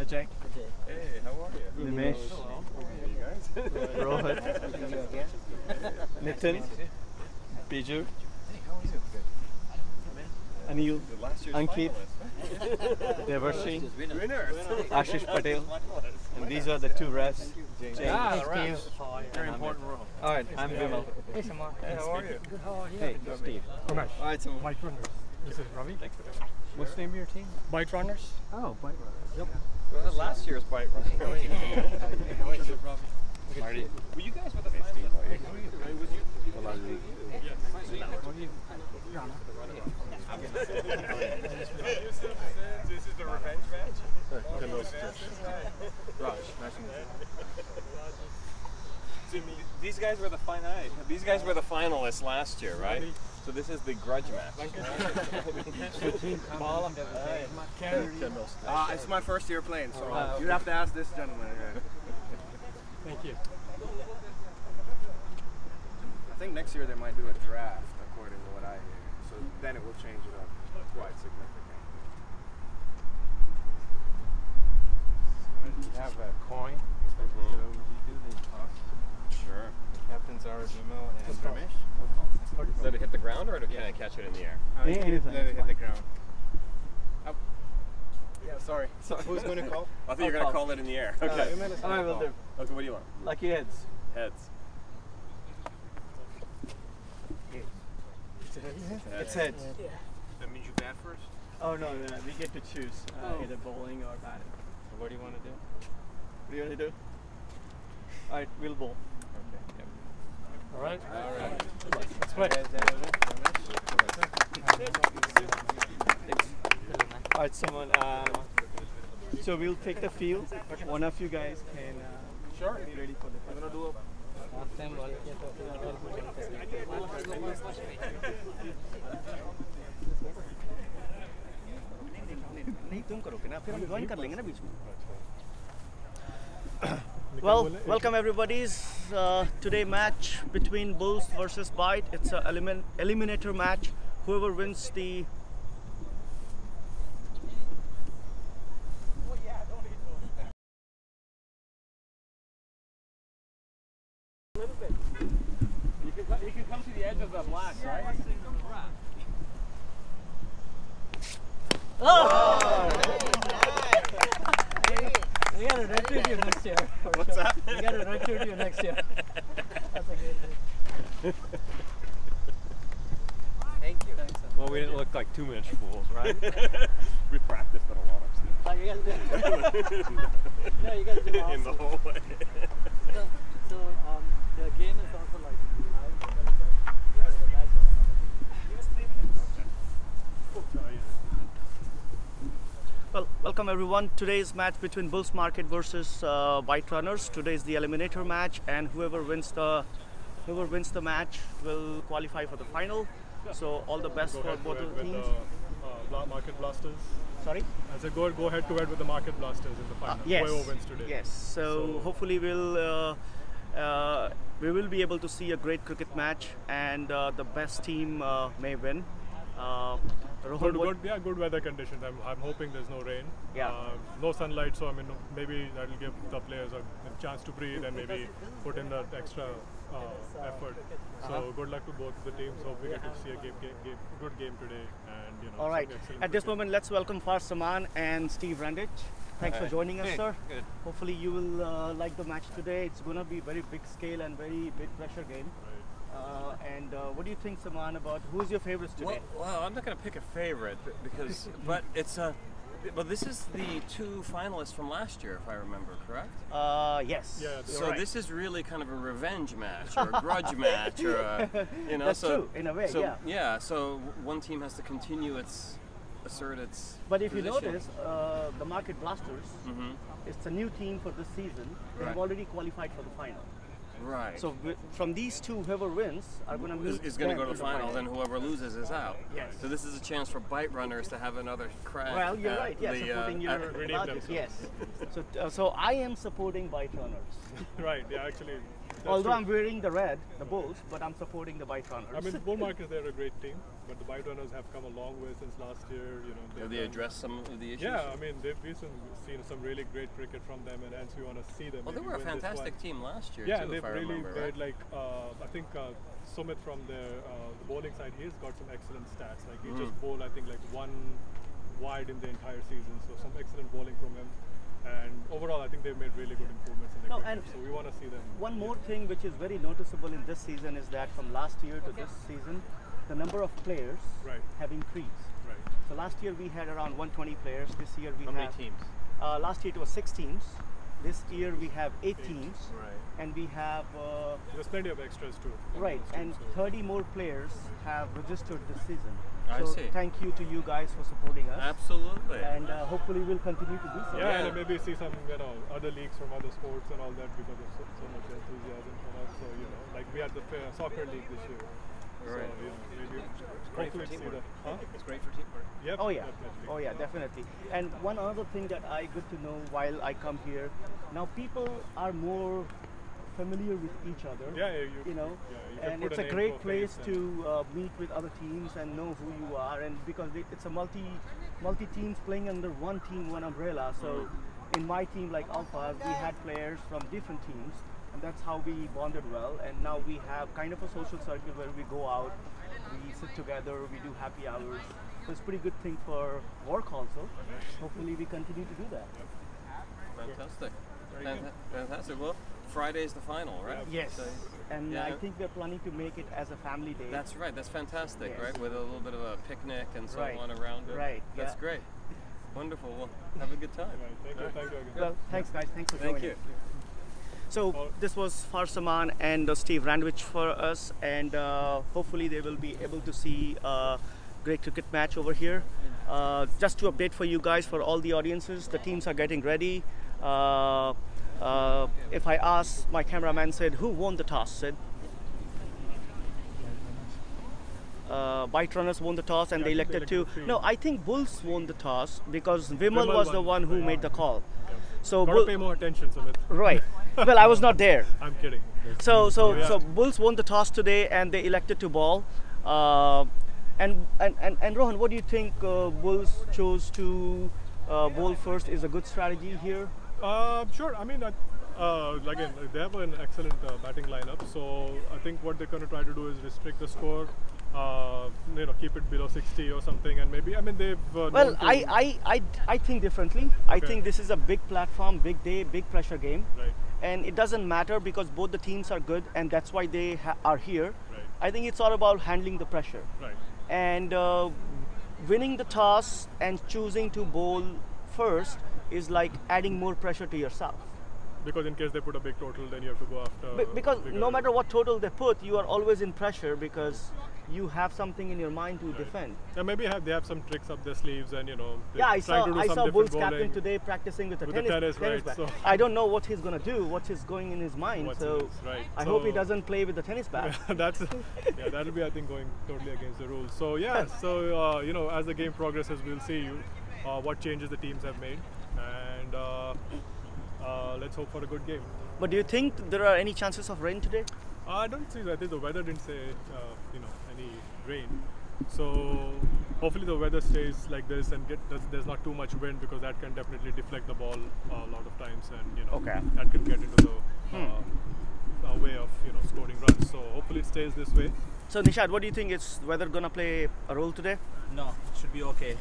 Ajay. Hey, how are you? Nimesh. Hey, you guys. Rohit. Nitin. Biju. Anil. Last year's Ankit. finalist. Devarshi. Winners. Ashish Patel. And these are the two refs. James. Right. Very important role. Alright, I'm Vimal. Hey, Samar. Hey, how are you? Good, how are you? Hey, Steve. Ramesh. Alright, so Byte Runners. This is Ravi. thanks for that. What's the name of your team? Byte Runners. Oh, Byte Runners. Yep. Well, last year's Byte Runner. Marty. Were you guys with the finalists? Was you? This is the revenge match? Raj, nice to meet So these guys were the finalists last year, right? So this is the grudge match. It's my first year playing, so you have to ask this gentleman. Thank you. I think next year they might do a draft, according to what I hear. So then it will change it up quite significantly. You have a coin, so you do the toss. Sure. The captains are Vimal and Ramesh. Let it hit the ground, or can I catch it in the air? Anything. Let it hit the ground. Yeah, sorry. Who's going to call? I thought you were going to call it in the air. Okay. Alright, we'll do. Okay, what do you want? Lucky heads. Heads. It's heads. That means you bat first? Oh no, we get to choose either bowling or batting. So what do you want to do? What do you want to do? Alright, we'll bowl. Okay. All right. Alright. Let's play. Alright, someone. So we'll take the field. One of you guys can be ready for the first. I'm going to do Well, welcome everybody's today match between Bulls versus Byte. It's a eliminator match. Whoever wins the You can come to the edge of the black, right? Oh! We got to recruit you next year. What's that? We got to recruit you next year. That's a great thing. Thank you. Well, we didn't look like 2-inch fools, right? We practiced it a lot upstairs. Oh, you got to do it. Yeah, you got to do it. In the hallway. So, the game is also like live. Well, welcome everyone. Today's match between Bulls Market versus Byte Runners. Today is the eliminator match, and whoever wins the match will qualify for the final. So all the best for both of the teams. Market Blasters. Sorry? I said go head to head with the Market Blasters in the final. Yes. Whoever wins today. Yes. So hopefully we will be able to see a great cricket match, and the best team may win. Good weather conditions. I'm hoping there's no rain. Yeah. No sunlight, so I mean maybe that'll give the players a chance to breathe and maybe put in that extra effort. So good luck to both the teams. Hope we get to see a good game today. And All right. At this moment, let's welcome first Saman and Steve Randich. Thanks for joining us, sir. Good. Hopefully you will like the match today. It's going to be very big scale and very big pressure game. And what do you think, Saman, about who's your favorites today? Well, I'm not going to pick a favorite because, but it's but this is the two finalists from last year, if I remember correct. Yes. Yeah, So right. this is really kind of a revenge match or a grudge match, or a, That's so, true, in a way, so, yeah. Yeah. So one team has to continue assert its. But if position. you notice, the Market Blasters, it's a new team for this season. They have Right. already qualified for the final. Right. So from these two, whoever wins are going to meet. is going to go to them the finals, and whoever loses is out. Yes. So this is a chance for Byte Runners to have another crack. Well, you're at right. Yes, the, supporting your redeem logic. themselves. Yes. So I am supporting Byte Runners. Right. Yeah. Actually, Although true. I'm wearing the red, the Bulls, but I'm supporting the Byte Runners. I mean, Bull Markets, they're a great team, but the Byte Runners have come a long way since last year. You know, Have they addressed some of the issues? Yeah, I mean, we've seen some really great cricket from them, and hence we want to see them. Well, they maybe were a win this fantastic one. team last year, Yeah, too, they've if I really remember made right. like I think Sumit from the bowling side, he's got some excellent stats. Like he just bowled, I think, like 1 wide in the entire season, so some excellent bowling from him. And overall, I think they've made really good improvements in their cricket. So we want to see them. One more thing which is very noticeable in this season is that from last year to this season, the number of players have increased. Right. So last year we had around 120 players. This year we How have many teams? Last year it was 6 teams. This year we have 8 teams, Right. and we have There's plenty of extras too. right, and 30 more players have registered this season. I So see. thank you to you guys for supporting us, Absolutely. and hopefully we'll continue to do so. Yeah, and maybe see some other leagues from other sports and all that because of so much enthusiasm from us. So like we had the soccer league this year. Right. So maybe great for hopefully see teamwork. that. Huh? It's great for teamwork. Yep, Oh yeah, definitely. oh yeah, definitely. And one other thing that I get to know while I come here, now people are more familiar with each other. Yeah, you know, you can and put it's a a name great for place face to meet with other teams and know who you are, and because it's a multi teams playing under one team, one umbrella. So in my team, like Alphas, we had players from different teams, and that's how we bonded well. And now we have kind of a social circle where we go out, we sit together, we do happy hours. So it's a pretty good thing for work also. Hopefully we continue to do that. Fantastic. Fantastic. Well, Friday's the final, right? Yes. So, And yeah. I think we're planning to make it as a family day. That's right. That's fantastic, Yes. right? With a little bit of a picnic and so Right. on around it. Right, That's yeah. great. Wonderful. Well, have a good time. Right, thank you, thank you again. Well, thanks guys. Thanks for Thank joining. you. So this was Farsaman and Steve Randwich for us, and hopefully they will be able to see a great cricket match over here. Just to update for you guys, for all the audiences, the teams are getting ready. If I ask, my cameraman said, who won the toss? Said Byte Runners won the toss and Yeah, they I think they elected to. elected No, I think Bulls won the toss because Vimal was the one who made the call. So Gotta pay more attention, Sumit. right. Well, I was not there. I'm kidding. So Yeah. so Bulls won the toss today and they elected to ball. And Rohan, what do you think Bulls chose to bowl first is a good strategy here? Sure. I mean, again, they have an excellent batting lineup. So I think what they're going to try to do is restrict the score. Keep it below 60 or something, and maybe they've. Well, known to- I think differently. I Okay. think this is a big platform, big day, big pressure game. Right. And it doesn't matter because both the teams are good and that's why they are here. Right. I think it's all about handling the pressure. Right. And winning the toss and choosing to bowl first is like adding more pressure to yourself. Because in case they put a big total, then you have to go after. Because bigger- no matter what total they put, you are always in pressure because you have something in your mind to defend. And maybe they have some tricks up their sleeves, and they're Yeah, I trying to do some saw different Bulls bowling. captain today practicing with a With the tennis, tennis, right, bat. so- I don't know what he's gonna do, what is going in his mind. What's so in his- right, I hope he so- doesn't play with the tennis bat. That'll be, I think, going totally against the rules. So yeah, so as the game progresses, we'll see what changes the teams have made, and let's hope for a good game. But do you think there are any chances of rain today? I don't see. I think the weather didn't say any rain, so hopefully the weather stays like this and there's not too much wind because that can definitely deflect the ball a lot of times, and Okay. that can get into the way of scoring runs. So hopefully it stays this way. So Nishad, what do you think? Is weather gonna play a role today? No, it should be okay.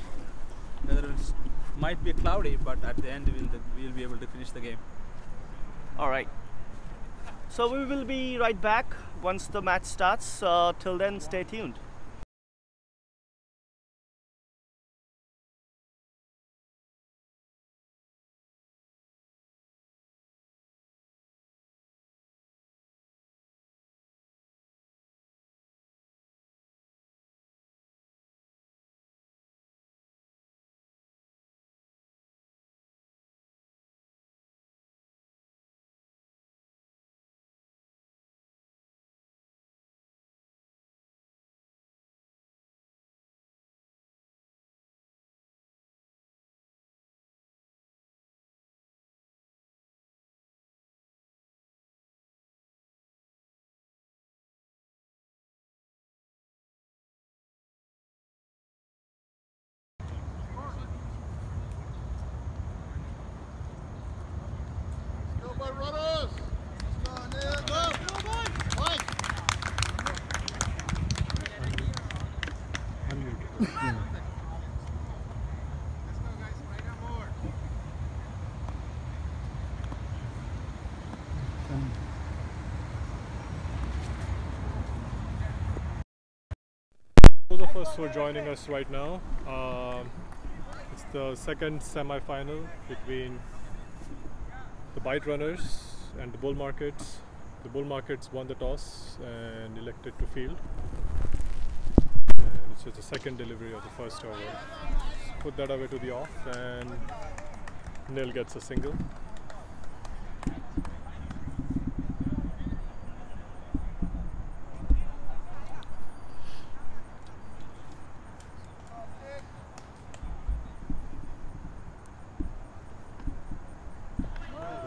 Weather might be cloudy, but at the end we'll be able to finish the game. All right. So we will be right back once the match starts. Till then, stay tuned. Those of us who are joining us right now, it's the second semi-final between the Byte runners and the bull markets. The bull markets won the toss and elected to field. And it's just the second delivery of the first over. Just put that away to the off, and Nil gets a single.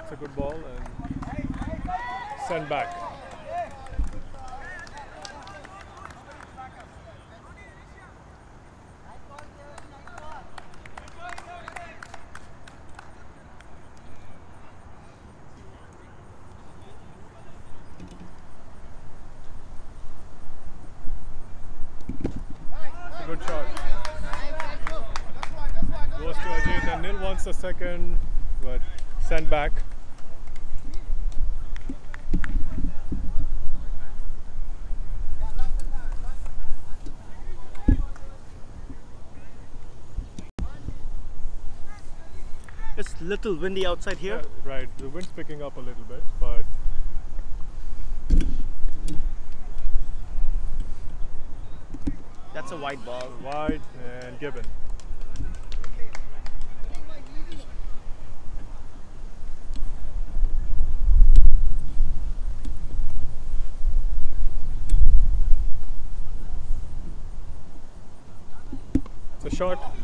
It's a good ball and send back. It's a good shot. Goes to Ajit, and Nil wants a second, but send back. It's little windy outside here. Yeah, right, the wind's picking up a little bit, but That's a wide ball. wide and given. It's a shot.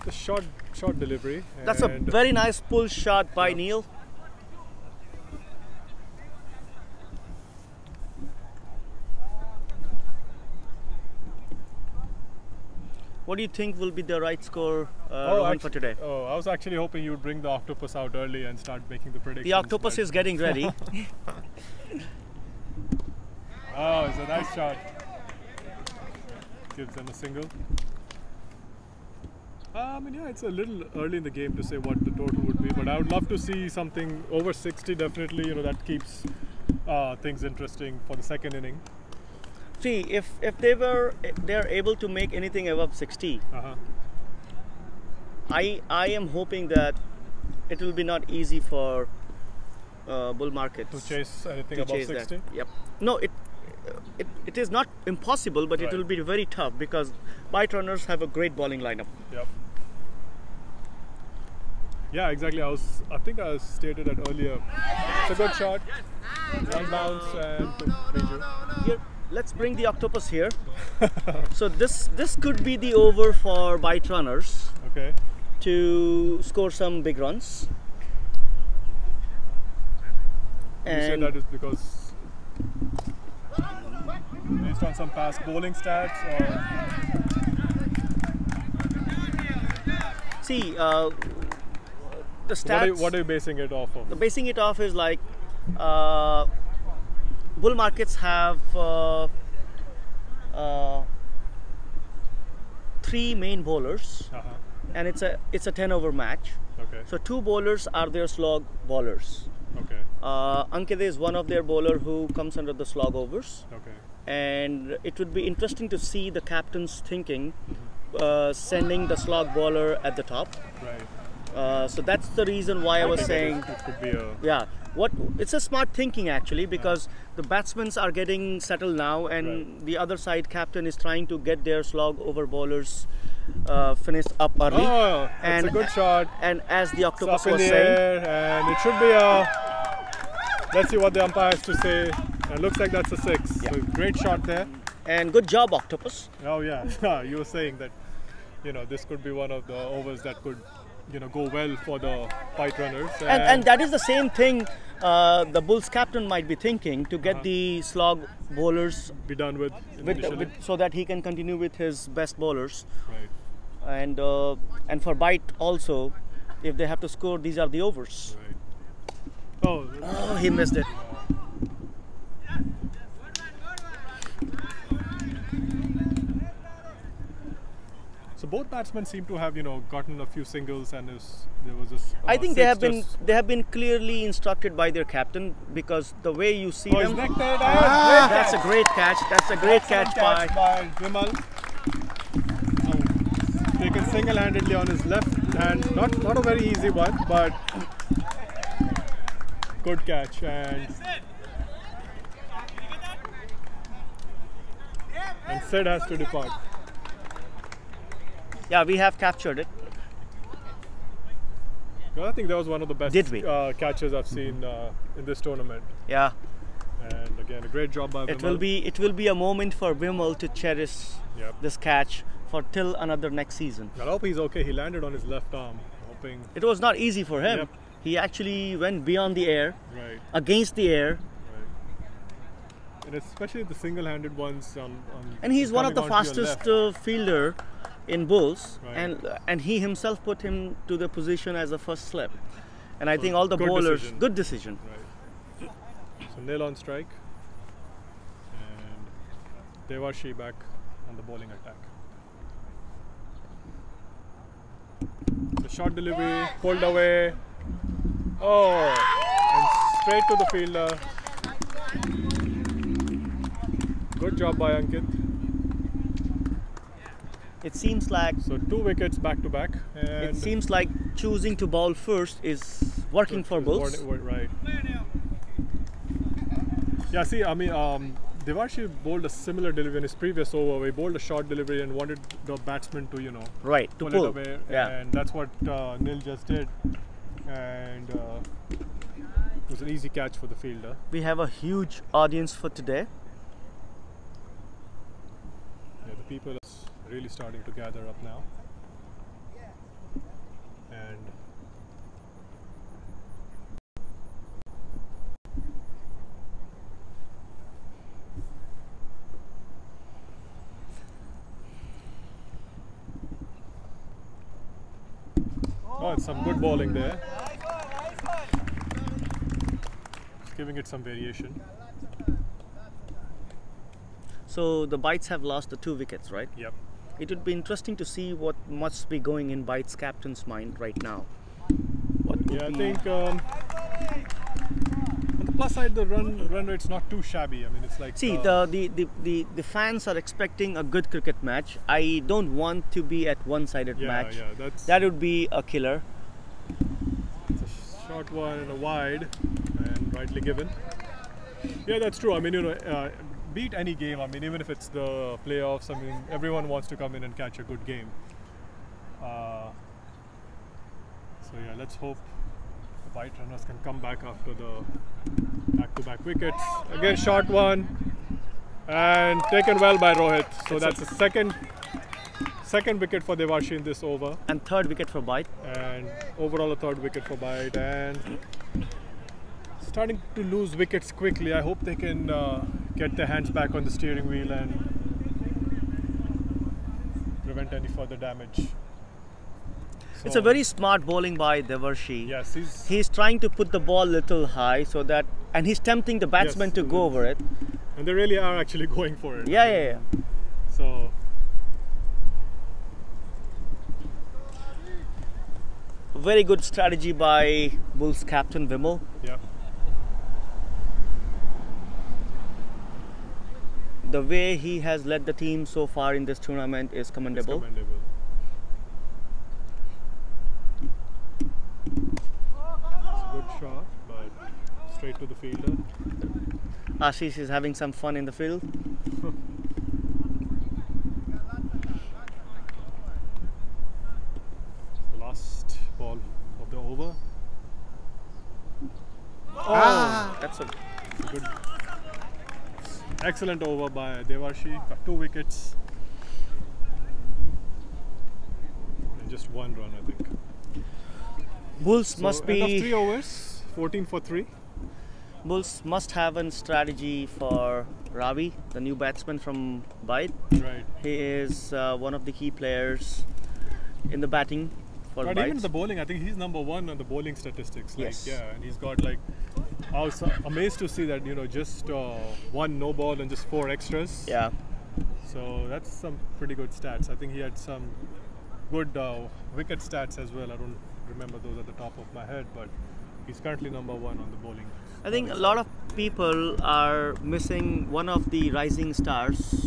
The short delivery. That's a and very nice pull shot by Neil. What do you think will be the right score Rohan, for today? Oh, I was actually hoping you would bring the octopus out early and start making the predictions. The octopus but- is getting ready. Oh, it's a nice shot. Gives them a single. I mean, yeah, it's a little early in the game to say what the total would be, but I would love to see something over 60. Definitely, that keeps things interesting for the second inning. See, if they're able to make anything above 60, I am hoping that it will be not easy for bull markets To chase anything to above chase 60. that. Yep. No, it is not impossible, but it Right. will be very tough because Byte runners have a great bowling lineup. Yep. Yeah, exactly. I think I stated that earlier. It's a good shot. One bounce and to Biju. Here, let's bring the octopus here. So this could be the over for Byte runners Okay. to score some big runs. You say And that is because based on some past bowling stats, or see, the stats. what are you basing it off of? The basing it off is like bull markets have three main bowlers, and it's a 10 over match. Okay. So two bowlers are their slog bowlers. Okay. Ankede is one of their bowler who comes under the slog overs, Okay. and it would be interesting to see the captain's thinking, sending the slog bowler at the top. Right. So that's the reason why I was think saying, it could be a yeah, it's a smart thinking actually, because the batsmen are getting settled now, and Right. the other side captain is trying to get their slog over bowlers finished up early. Oh, it's and a good shot. And as the It's octopus up in was the saying, air, and it should be a. Let's see what the umpire has to say. It looks like that's a 6. Yeah. So great shot there. and good job octopus. Oh yeah, you were saying that this could be one of the overs that could go well for the Byte runners. And that is the same thing the Bulls captain might be thinking, to get the slog bowlers be done with initially. so that he can continue with his best bowlers. Right. And for Byte also, if they have to score, these are the overs. Right. Oh, Oh, he missed it. So both batsmen seem to have, gotten a few singles, and there was this. I think they have been clearly instructed by their captain, because the way you see Oh, them. he's necked it. That's a great catch. That's a great catch by. Vimal. Taken single-handedly on his left hand. Not a very easy one, but good catch. And Sid has to depart. Yeah, we have captured it. I think that was one of the best Did we? catches I've seen in this tournament. Yeah. And again, a great job by Vimal. It will be a moment for Vimal to cherish Yep. this catch for till another next season. I hope he's okay. He landed on his left arm, hoping. It was not easy for him. Yep. He actually went beyond the air, Right. against the air, And especially the single-handed ones. and he's one of the coming onto your fastest left. fielder in Bulls, Right. and he himself put him to the position as a first slip. And I think all the good bowlers, decision. good decision. Right. So nil on strike, and Devarshi back on the bowling attack. The short delivery pulled away. Oh, and straight to the fielder. Good job by Ankit. It seems like So 2 wickets back to back, and it seems like choosing to bowl first is working for Bulls. Right. Yeah, see, I mean, Devarshi bowled a similar delivery in his previous over. He bowled a short delivery and wanted the batsman to, Right, to pull pull. it away. Yeah. And that's what Nil just did. And it was an easy catch for the fielder. We have a huge audience for today. Yeah, the people are really starting to gather up now. And oh, it's some good bowling there. Just giving it some variation. So the Bytes have lost the 2 wickets, right? Yep. It would be interesting to see what must be going in Byte's captain's mind right now. What would Yeah, I be- think on the plus side, the run rate's not too shabby. I mean, it's like See, the fans are expecting a good cricket match. I don't want to be at one-sided yeah, match. yeah, That would be a killer. it's a short one and a wide, and rightly given. Yeah, that's true. I mean, beat any game. I mean, even if it's the playoffs, I mean, everyone wants to come in and catch a good game. So yeah, let's hope the Byte runners can come back after the back-to-back wickets. Again, short one, and taken well by Rohit. So that's the second wicket for Devarshi in this over, And 3rd wicket for Byte. and overall a 3rd wicket for Byte. And starting to lose wickets quickly. I hope they can get their hands back on the steering wheel and prevent any further damage. It's a very smart bowling by Devarshi. Yes, He's trying to put the ball a little high so that, and he's tempting the batsman Yes, to go over it. and they really are actually going for it. Yeah. So Very good strategy by Bulls captain Vimal. yeah, The way he has led the team so far in this tournament is it's commendable. commendable. Good shot, but straight to the fielder. Ashish is having some fun in the field. The last ball of the over. That's a Good. Excellent over by Devarshi. Got 2 wickets. And just 1 run, I think. Bulls So must end of 3 be overs, 14 for 3. Bulls must have a strategy for Ravi, the new batsman from Byte. Right. He is one of the key players in the batting for But Bytes. even the bowling, I think he's number 1 on the bowling statistics. Like, Yes. yeah, and he's got like. I was amazed to see that just 1 no ball and just 4 extras. Yeah. So that's some pretty good stats. I think he had some good wicket stats as well. I don't remember those at the top of my head, but he's currently number 1 on the bowling. I think a lot of people are missing one of the rising stars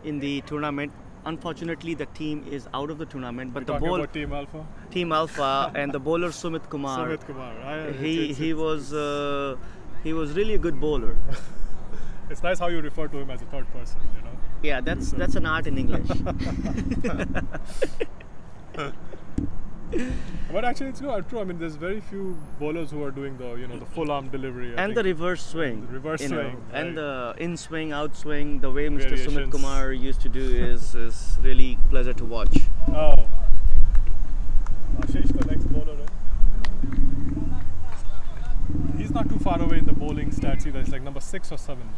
in the tournament. Unfortunately, the team is out of the tournament, but You're talking about Team Alpha? Team Alpha and the bowler Sumit Kumar. Sumit Kumar. He was really a good bowler. It's nice how you refer to him as a third person, you know. Yeah, that's an art in English. But actually, it's true. I mean, there's very few bowlers who are doing the full arm delivery. And the reverse swing. The reverse swing. And the in swing, out swing, the way Mr. Variations. Sumit Kumar used to do is really pleasure to watch. Oh. Ashish, the next bowler, right? He's not too far away in the bowling stats either. It's like number 6 or 7.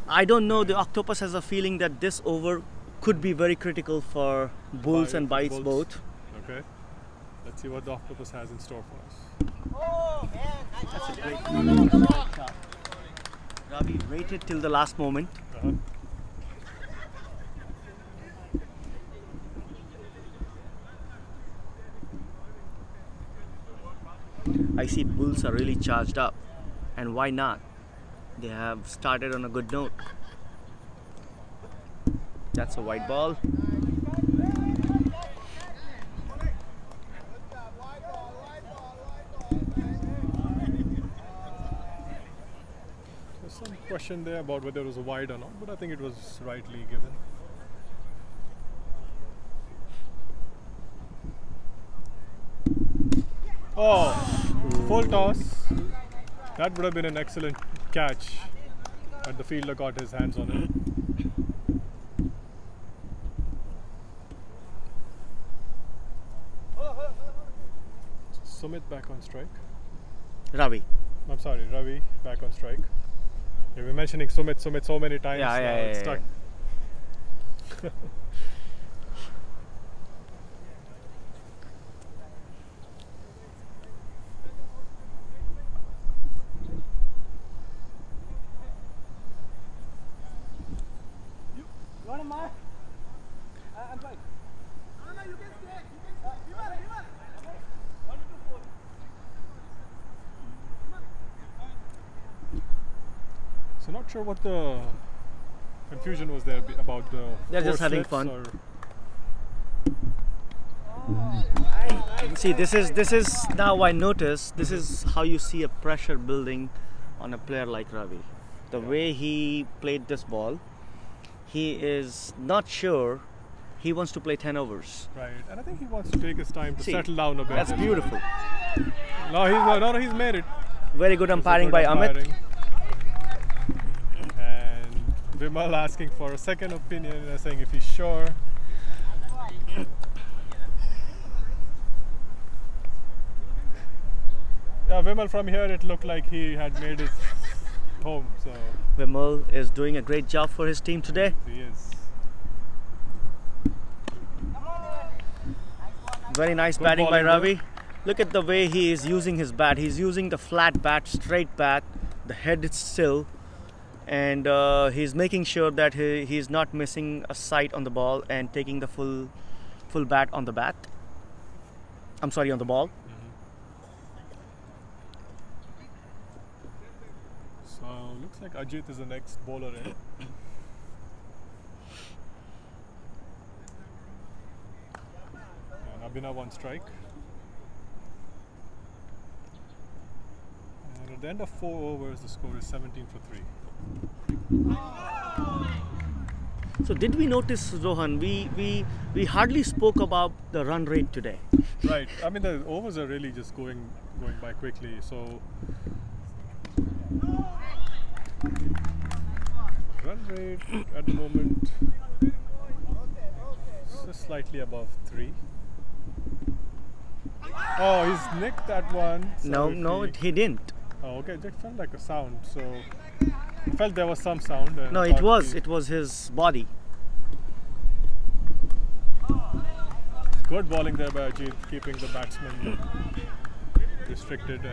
I don't know. The Octopus has a feeling that this over could be very critical for Bulls and Bytes both. Okay. Let's see what the Octopus has in store for us. That's a great shot. Ravi waited till the last moment. I see Bulls are really charged up, and why not? They have started on a good note. That's a white ball. There's some question there about whether it was a wide or not, but I think it was rightly given. Oh, full toss. That would have been an excellent catch had the fielder got his hands on it. Sumit back on strike. Ravi. I'm sorry, Ravi back on strike. Yeah, we're mentioning Sumit so many times. Yeah, it's stuck. So not sure what the confusion was there about the. They're just four having slips fun. or- See, this is now I notice this is how you see a pressure building on a player like Ravi. The way he played this ball, he is not sure he wants to play 10 overs. Right, and I think he wants to take his time to See, settle down a bit. That's beautiful. No, he's made it. Very good It's a umpiring good by Amit. umpiring. And Vimal asking for a second opinion, saying if he's sure. Yeah, Vimal, from here it looked like he had made his home, so Vimal is doing a great job for his team today. he is. Very nice Good batting by bowling, though. Ravi. Look at the way he is using his bat. He's using the flat bat, straight bat. The head is still, and he's making sure that he's not missing a sight on the ball and taking the full bat on the bat. I'm sorry, on the ball. So looks like Ajit is the next bowler in. And Abhinav on strike. And at the end of 4 overs, the score is 17 for 3. So did we notice, Rohan? We hardly spoke about the run rate today. Right. I mean, the overs are really just going by quickly. So run rate at the moment is just slightly above 3. Oh, he's nicked that one. So No, if he didn't. Oh, okay. It felt like a sound. So I felt there was some sound. And No, I it thought was his body. good bowling there by Ajit, keeping the batsman restricted,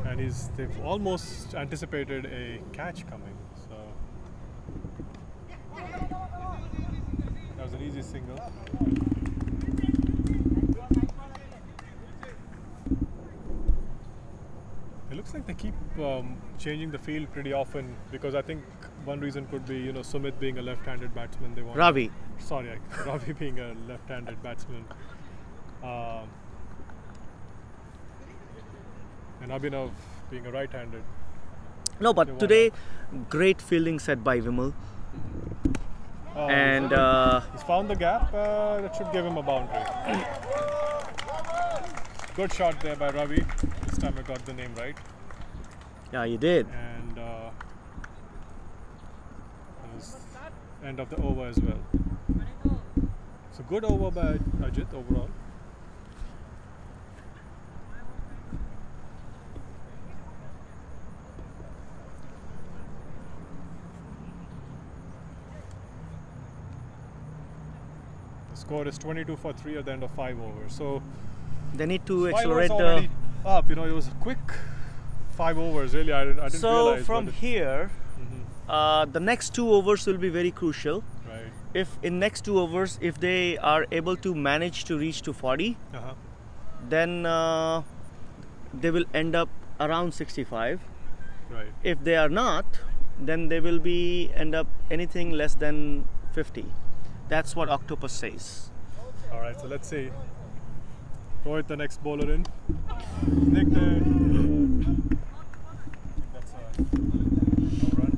and they've almost anticipated a catch coming. So that was an Easy single. It looks like they keep changing the field pretty often because I think one reason could be Sumit being a left-handed batsman. They want Ravi. Sorry, Ravi being a left-handed batsman. And Abhinav being a right-handed. No, but today, great fielding set by Vimal. And he's found the gap. That should give him a boundary. Good shot there by Ravi. This time I got the name right. yeah, you did. And that was end of the over as well. So good over by Ajit overall. The score is 22 for 3 at the end of 5 overs. So They need to 5 accelerate overs the. already up. It was a quick 5 overs. Really, I didn't So realize. from here, Mhm. the next 2 overs will be very crucial. Right. If in next 2 overs, if they are able to manage to reach to 40, Uh-huh. then they will end up around 65. Right. If they are not, then they will be end up anything less than 50. That's what Octopus says. All right. So let's see. Rohit, the next bowler in. Nick there. That's a no run.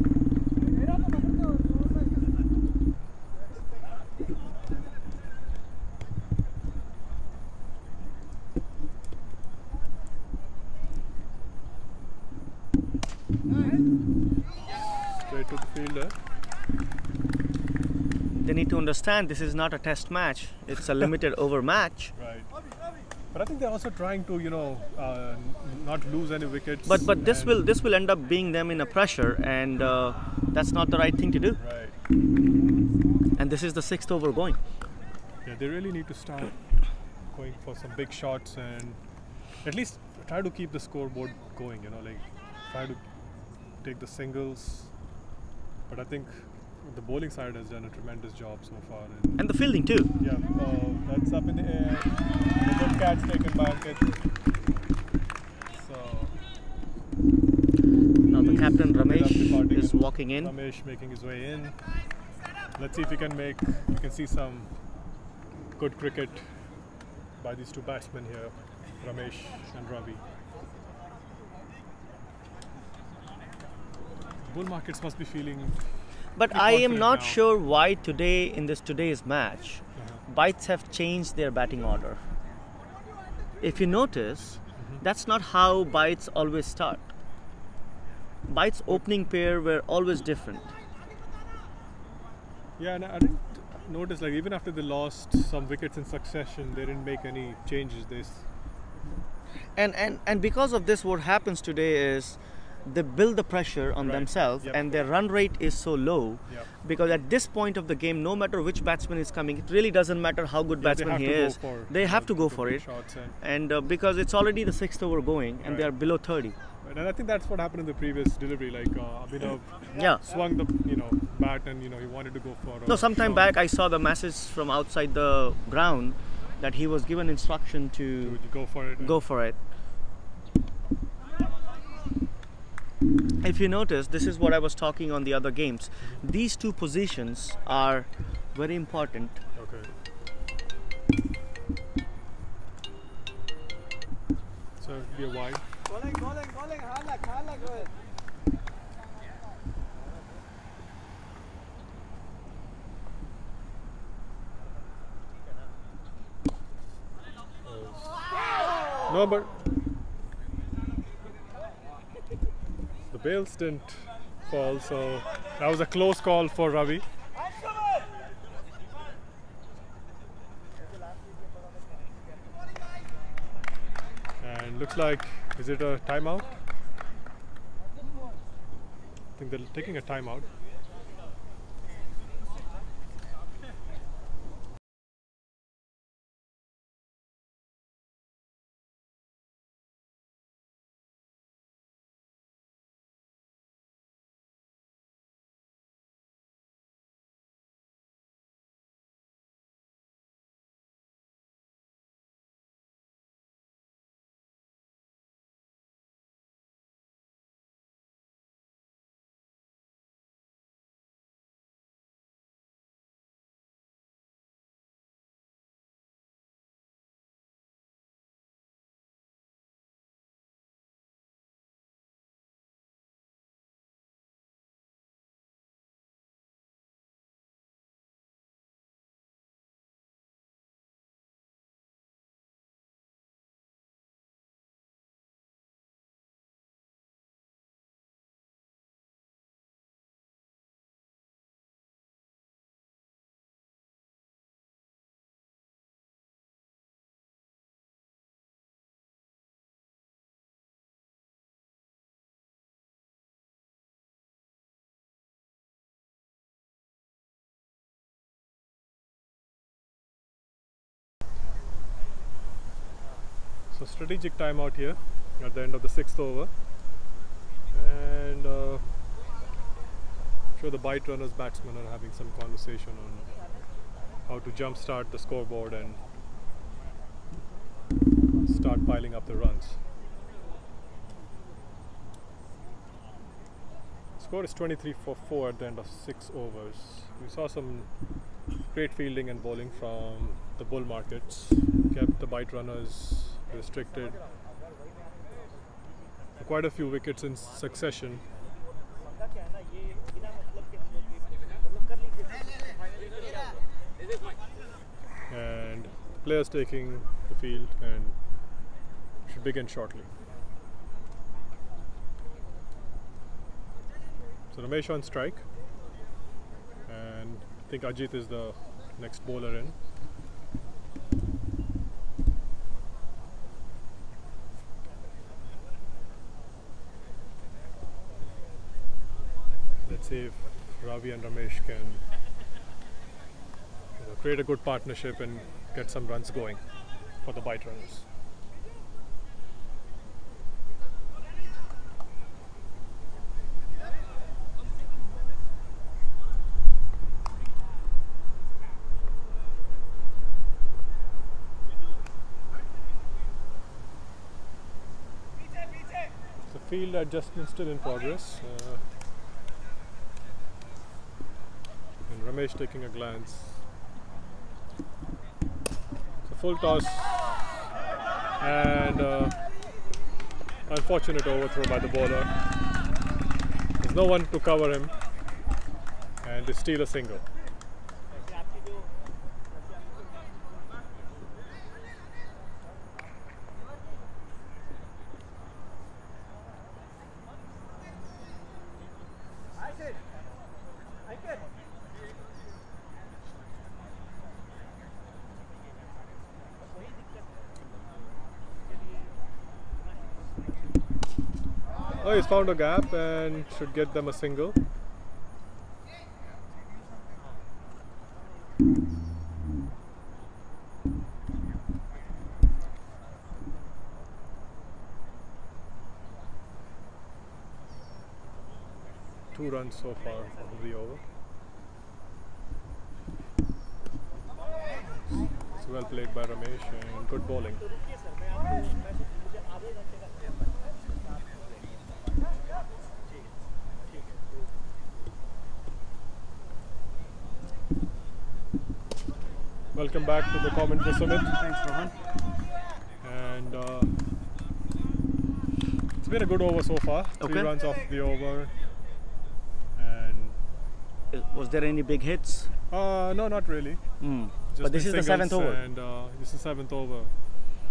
Straight to the fielder. They need to understand this is not a test match. It's a limited over match. Right. But I think they're also trying to, not lose any wickets. But this and- will end up being them in a pressure, and that's not the right thing to do. Right. And this is the 6th over going. Yeah, they really need to start going for some big shots and at least try to keep the scoreboard going. Try to take the singles. But I think the bowling side has done a tremendous job so far. And the fielding too. Yeah, that's up in the air. The good catch taken by Ankit. So Now the captain lovely Ramesh parting is and walking in. Ramesh making his way in. Let's see if we can see some good cricket by these 2 batsmen here, Ramesh and Ravi. Bull markets must be feeling. But pretty I am confident not now. sure why today in today's match, Bytes have changed their batting order. If you notice, that's not how Bytes always start. Bytes' opening pair were always different. Yeah, and I didn't notice, even after they lost some wickets in succession, they didn't make any changes. And because of this, what happens today is they build the pressure on Right. themselves, Yep. and their run rate is so low. Yep. Because at this point of the game, no matter which batsman is coming, it really doesn't matter how good Yeah, they batsman have he to go is. for, They have to go the for big it. shots And because it's already the 6th over going, and they Right. are below 30. and I think that's what happened in the previous delivery. Abhinav Yeah. swung the bat and he wanted to go for. No, sometime shot back I saw the message from outside the ground that he was given instruction to to go for it. go for it. If you notice, this is what I was talking on the other games. These 2 positions are very important. Okay. So it'll be a wide. Bowling, hard luck, Rohit. No, but the bails didn't fall, so that was a close call for Ravi. And looks like, is it a timeout? I think they're taking a timeout. So strategic timeout here at the end of the 6th over, and I'm sure the Byte runners batsmen are having some conversation on how to jumpstart the scoreboard and start piling up the runs. Score is 23 for 4 at the end of 6 overs. We saw some great fielding and bowling from the bull markets, kept the Byte runners restricted. Quite a few wickets in succession. And players taking the field and should begin shortly. So Ramesh on strike, and I think Ajit is the next bowler in. Let's see if Ravi and Ramesh can create a good partnership and get some runs going for the Byte runners. The field adjustment still in progress. And Ramesh taking a glance. It's a full toss and unfortunate overthrow by the bowler. There's no one to cover him, and they steal a single. Oh, he's found a gap and should get them a single. Two runs so far out of the over. It's well played by Ramesh and good bowling. Welcome back to the commentary, Sumit. Thanks, Rohan. And it's been a good over so far. Okay. 3 runs off the over. And Was there any big hits? no, not really. Just But this is the singles 7th over. And this is 7th over.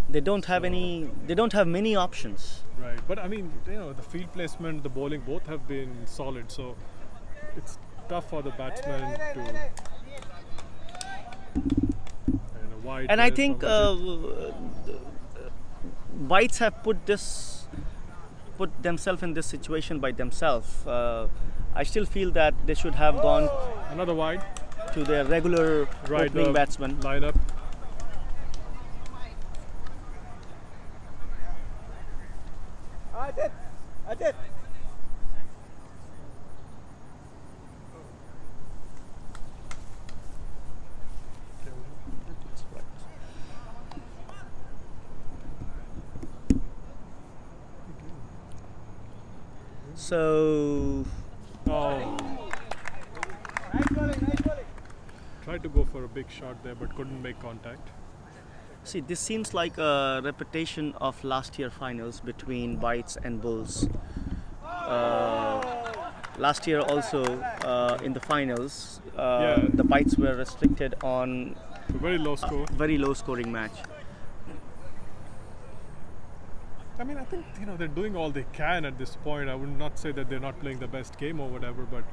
They don't have any. They don't have many options. Right. But I mean, the field placement, the bowling, both have been solid. So it's tough for the batsman to. And I think Bytes have put themselves in this situation by themselves. I still feel that they should have gone another wide to their regular opening batsman lineup. So Tried to go for a big shot there, but couldn't make contact. see, this seems like a repetition of last year finals between Bytes and Bulls. Last year also in the finals, the Bytes were restricted on A very low score. very low scoring match. I mean, I think they're doing all they can at this point. I would not say that they're not playing the best game or whatever, but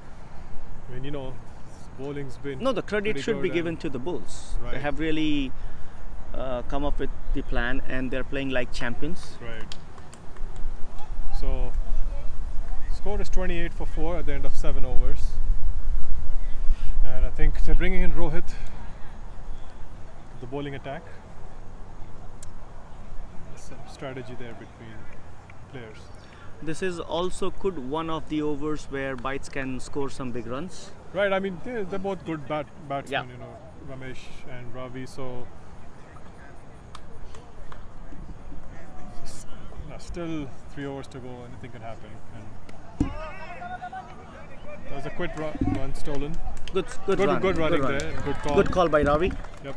I mean, bowling's been No, the credit should be given to the Bulls. They Right. have really come up with the plan, and they're playing like champions. right. So score is 28 for 4 at the end of 7 overs, and I think they're bringing in Rohit to the bowling attack. Let's some strategy there between players. This is also could one of the overs where Bytes can score some big runs. Right, I mean, they're both good batsmen, Yeah. you know, Ramesh and Ravi, so still 3 overs to go, anything can happen. And there was a quick run stolen. Good run. Good running run. there, and good call. Good call by Ravi. Yep.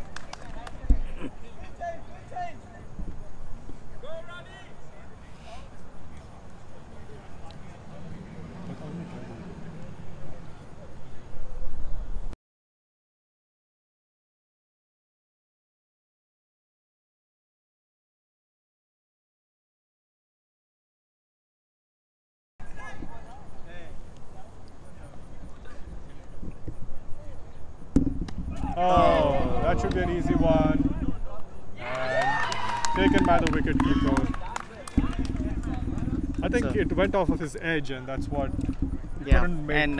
Oh, that should be an easy one. And taken by the wicketkeeper. I think So- it went off of his edge, and that's what he Yeah, couldn't make.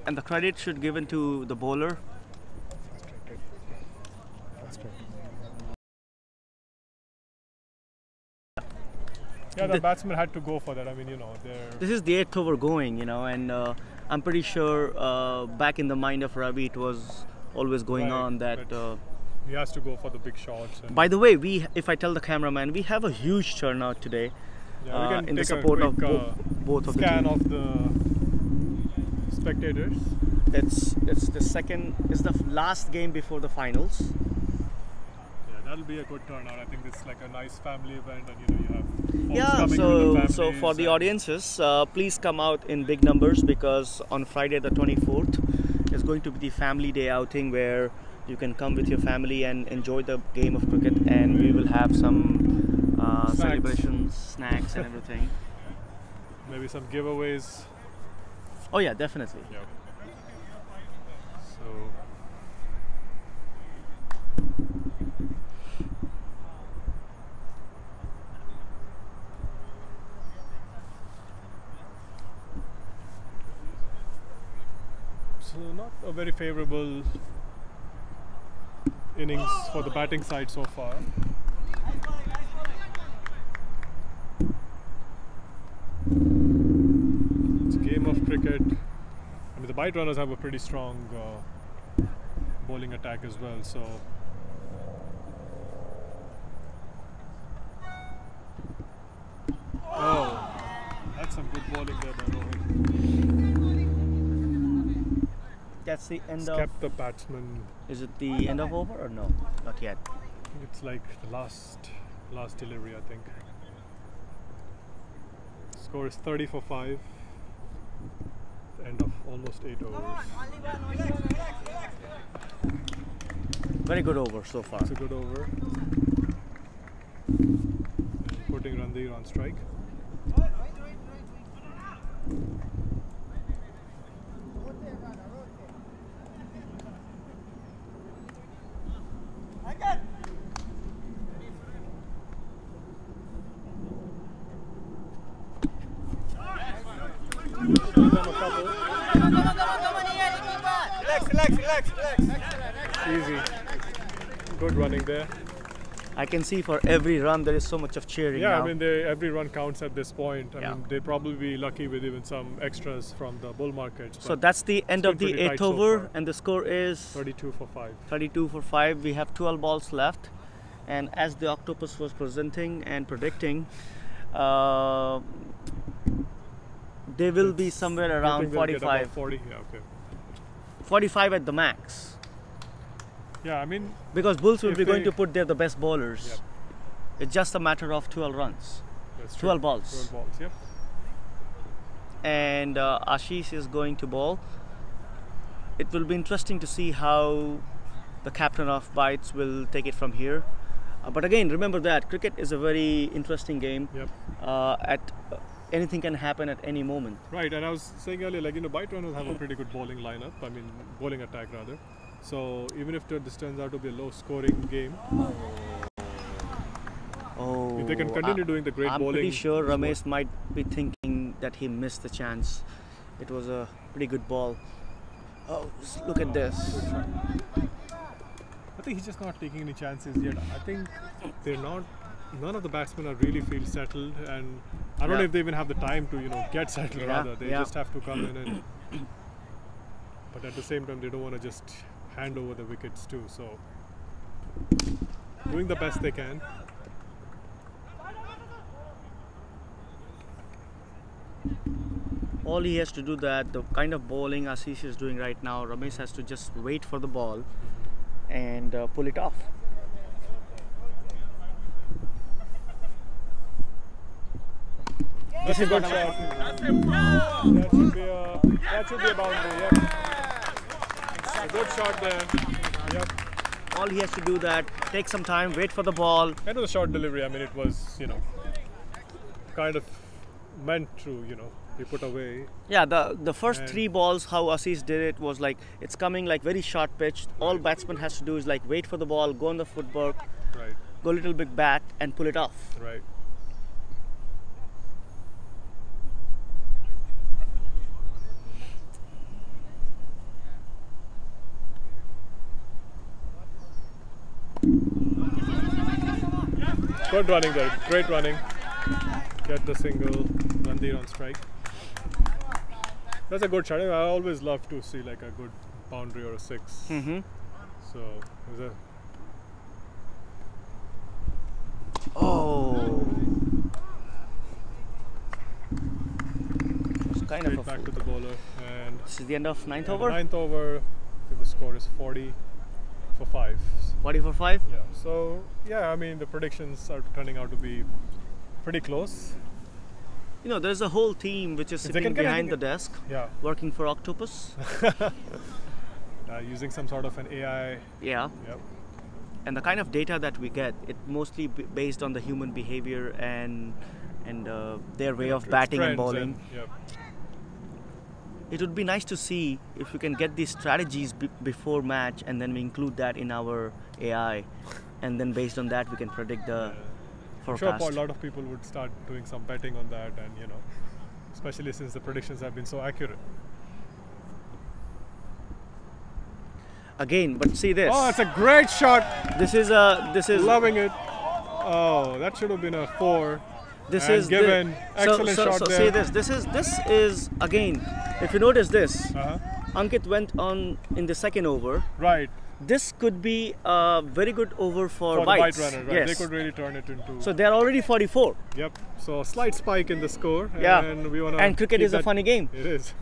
and the credit should given to the bowler. Yeah, the the- batsman had to go for that. I mean, you know, they're This is the 8th over going, you know, and I'm pretty sure back in the mind of Ravi it was always going Right, on that. but he has to go for the big shots. And By the way, if I tell the cameraman, we have a huge turnout today yeah, we can in the take a support of quick, both of the scan teams. of the spectators. It's the second, it's the last game before the finals. Yeah, that'll be a good turnout. I think it's like a nice family event, and you know, you have folks Yeah, coming with so their so for families the and- audiences, please come out in big numbers because on Friday the 24th is going to be the family day outing where you can come with your family and enjoy the game of cricket, and we will have some Snacks. celebrations, snacks, and everything. maybe some giveaways. Oh yeah, definitely. Yeah. So not a very favorable innings for the batting side so far. It's a game of cricket. I mean, the Byte runners have a pretty strong bowling attack as well, so oh, that's some good bowling there by Rohit. That's the end It's of. kept the batsman. Is it the end of over or no? Not yet. It's like the last delivery, I think. Score is 30 for 5. The end of almost 8 overs. Very good over so far. It's a good over. Putting Randir on strike. Easy. Good running there. I can see for every run there is so much of cheering Yeah, now. I mean, every run counts at this point. I Yeah. mean, they'd probably be lucky with even some extras from the bull markets. So but that's the end been of the pretty tight 8th so over, far. and the score is 32 for 5. 32 for 5. We have 12 balls left, and as the octopus was presenting and predicting, they will be somewhere You around think they'll get about 45, 40? Yeah, okay. 45 at the max, Yeah, I mean, because Bulls will If be going they- to put there the best bowlers. Yep. It's just a matter of 12 runs, that's true. 12 balls. 12 balls, yep. And Ashish is going to bowl. It will be interesting to see how the captain of Bytes will take it from here. But again, remember that cricket is a very interesting game. Yep. Anything can happen at any moment. Right, and I was saying earlier, like, you know, Byte runners have a pretty good bowling lineup. I mean, bowling attack rather. So even if this turns out to be a low-scoring game, Oh, if they can continue doing the great I'm bowling. pretty sure is what- Ramesh might be thinking that he missed the chance. It was a pretty good ball. Oh, look at this. I think he's just not taking any chances yet. I think they're not none of the batsmen really feel settled, and I don't know if they even have the time to get settled. Rather, they just have to come in and. But at the same time, they don't want to just hand over the wickets too. So doing the best they can. All he has to do that, the kind of bowling Ashish is doing right now, Ramesh has to just wait for the ball and pull it off. This is a good shot. That should be a boundary. Yep. A good shot there. Yep. All he has to do that, take some time, wait for the ball. It was a short delivery. I mean, it was kind of meant to be put away. Yeah, the first 3 balls, how Ashish did it was like, it's coming like very short pitch. All batsman has to do is like wait for the ball, go on the footwork, Right. go a little bit back and pull it off. Right. Good running there, great running. Get the single, Randir on strike. That's a good shot. I always love to see like a good boundary or a 6. Mm-hmm. So it was a Oh. It's kind of straight a back to the bowler, and This is the end of 9th and over. 9th over, I think the score is 40 for 5. 40 for 5. Yeah. So yeah, I mean the predictions are turning out to be pretty close. There's a whole team which is If they sitting can get behind the anything- desk Yeah. working for Octopus. Using some sort of an AI. Yeah. Yep. And the kind of data that we get, it mostly based on the human behavior and their way of Its batting and trends bowling. yep. It would be nice to see if we can get these strategies before match, and then we include that in our AI, and then based on that we can predict the I'm sure forecast. a lot of people would start doing some betting on that, and especially since the predictions have been so accurate. Again, but see this. Oh, it's a great shot. This is Loving it. Oh, that should have been a 4. This And is given excellent so, shot so there. see this is again, if you notice this, Uh-huh. Ankit went on in the 2nd over. Right. This could be a very good over for For the Bytes. Byte runner, right? Yes. They could really turn it into. So they're already 44. Yep. So a slight spike in the score. Yeah. And we want to. And cricket is a funny game. It is.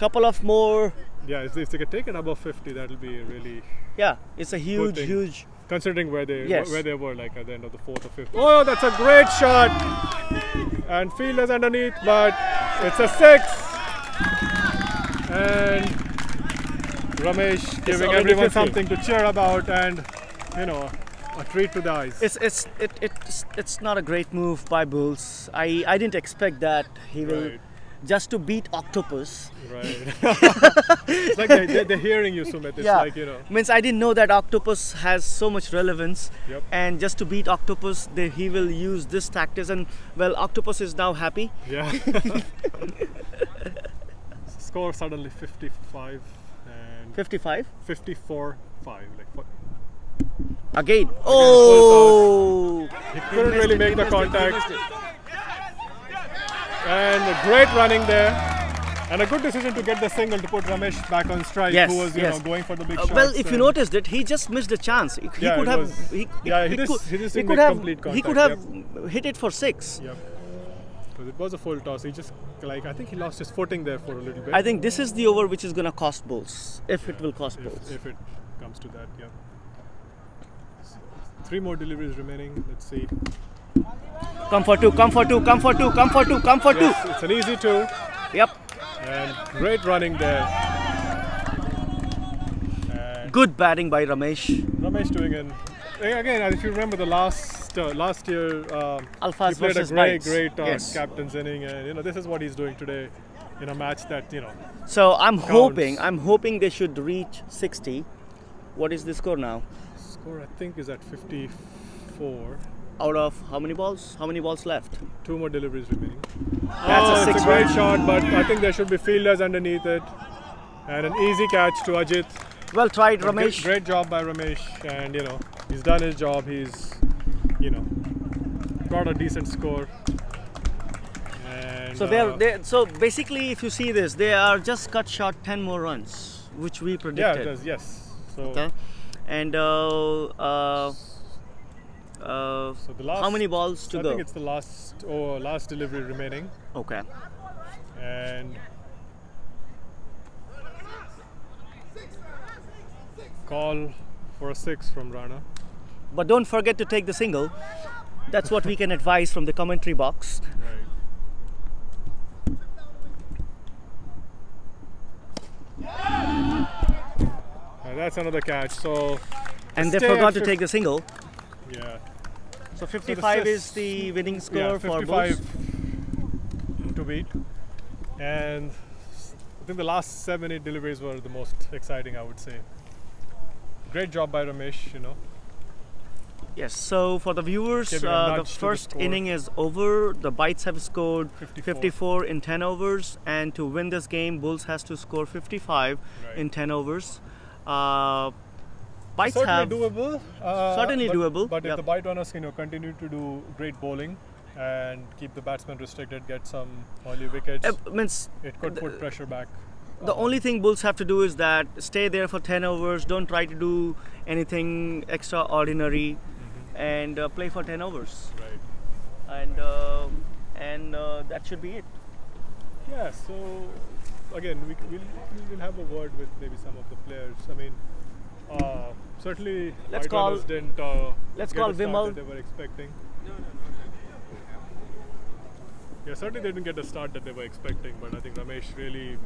Couple of more. Yeah. If they can take it above 50, that'll be really. Yeah, it's a huge, thing. huge. Considering where they Yes. were like at the end of the 4th or 5th. Oh, that's a great shot. And fielders underneath, but it's a 6. And Ramesh giving already everyone 50. something to cheer about, and a treat to the eyes. It's not a great move by Bulls. I didn't expect that he will Right. just to beat Octopus. Right. It's like they're hearing you, Sumit. It's like Means I didn't know that Octopus has so much relevance. Yep. And just to beat Octopus, he will use this tactics, and well, Octopus is now happy. Yeah. Score suddenly 55 and 55 54-5. again. full Oh! He couldn't really make the contact. And a great running there. And a good decision to get the single to put Ramesh back on strike, Yes, who was yes. going for the big shots. Well, if you and- noticed it, he just missed a chance. He Yeah, could it have. was- He just could didn't have. make complete He could contact, have hit it for 6. Yep. Because it was a full toss. He just I think he lost his footing there for a little bit. I think this is the over which is going to cost Bulls, if it will cost Bulls. if it comes to that, yeah. 3 more deliveries remaining. Let's see. Come for 2, come for 2, come for 2, come for 2, come for 2. Yes, it's an easy 2. Yep. And great running there. And Good batting by Ramesh. Ramesh doing an again. If you remember the last year, Alphas he played a versus great Bytes. great captain's inning, and this is what he's doing today in a match that So I'm Counts. hoping they should reach 60. What is the score now? Score I think is at 54. Out of how many balls? How many balls left? 2 more deliveries remaining. That's a it's 6 a great run. shot, but I think there should be fielders underneath it, and an easy catch to Ajit. Well tried, But Ramesh. Great job by Ramesh, and he's done his job. He's got a decent score. And So so basically, if you see this, they are just cut short 10 more runs, which we yeah, predicted. it does, yes. So, Okay. And so the last, how many balls to I go? think it's the last delivery remaining, Okay. and call for a 6 from Rana. But don't forget to take the single. That's what we can advise from the commentary box. Right. And that's another catch. So And they stay forgot at to take the single. yeah, So 55 is the winning score yeah, for 55 Bulls. to beat. And I think the last 7-8 deliveries were the most exciting, I would say. Great job by Ramesh, you know. Yes, so for the viewers, Giving a the nudge to the first score. inning is over. The Bytes have scored 54. 54 in 10 overs, and to win this game, Bulls has to score 55 Right. in 10 overs. Bytes Certainly have doable. certainly but, doable, But yep. if the Byte runners, continue to do great bowling and keep the batsmen restricted, get some early wickets, means it could put pressure back. the only thing Bulls have to do is that stay there for 10 overs. Don't try to do anything extraordinary, and play for 10 overs, Right. and that should be it. Yeah. So again, we'll have a word with maybe some of the players. I mean, certainly Let's Byte call- runners didn't. let's get call the start Vimal. that they were expecting. Yeah, certainly they didn't get the start that they were expecting, but I think Ramesh really,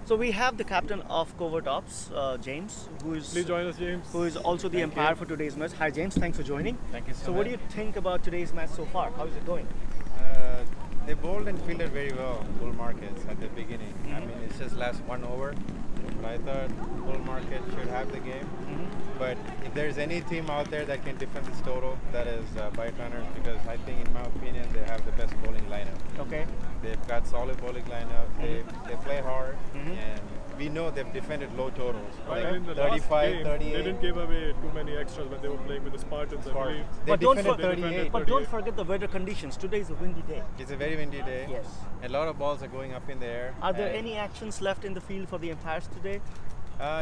So we have the captain of Covert Ops, James, please join us, James. who is also the umpire for today's match. Hi James, thanks for joining. Thank you so So much. what do you think about today's match so far? How is it going? They bowled and fielded very well, Bull Markets, at the beginning. I mean, it's just last 1 over, but I thought Bull Market should have the game. But if there's any team out there that can defend this total, that is Byte Runners, because I think, in my opinion, they have the best bowling lineup. Okay. They've got solid bowling lineup. They play hard, and we know they've defended low totals, Well, like in the last 35, game, 38. they didn't give away too many extras when they were playing with the Spartans, I believe. They But don't defended for- 38. But don't forget the weather conditions. Today is a windy day. It's a very windy day. Yes. A lot of balls are going up in the air. Are there and- any actions left in the field for the umpires today?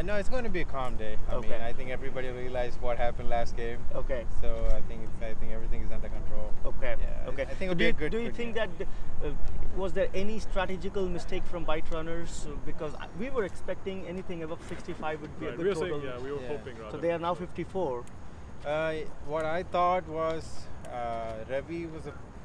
No, it's going to be a calm day. I Okay. mean, I think everybody realized what happened last game, Okay. so I think everything is under control. Okay. Yeah, Okay. I think it'll do be you, a good. do you good think game. that was there any strategical mistake from Byte Runners? Because we were expecting anything above 65 would be a Right, good we were total. saying, we were Yeah. hoping rather. So they are now 54. What I thought was Ravi was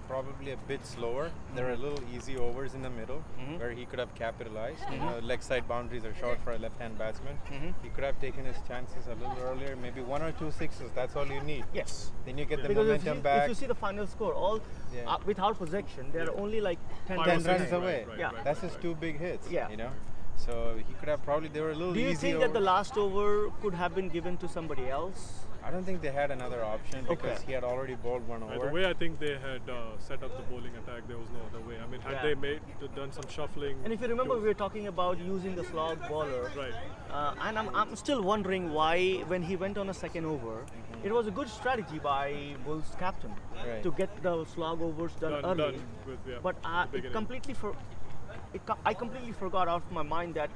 probably a bit slower. There are a little easy overs in the middle where he could have capitalized. Leg side boundaries are short for a left-hand batsman. He could have taken his chances a little earlier, maybe 1 or 2 sixes. That's all you need. Yes. Then you get the Because momentum if back. you see the final score, all Yeah. without possession, they are only like 10 Five 10 runs or runs six, behind. away. right, Yeah. right, That's right, just right. 2 big hits. Yeah. So he could have probably, they were a little Do you easy think that the overs. last over could have been given to somebody else? I don't think they had another option because Okay. he had already bowled 1 The over. way I think they had set up the bowling attack, there was no other way. I mean, had Yeah. they done some shuffling. And if you remember, it we were talking about using the slog bowler. Right. And I'm still wondering why, when he went on a second over, it was a good strategy by Bulls captain Right. to get the slog overs done Done early. with, yeah, But the it beginning. I completely forgot out of my mind that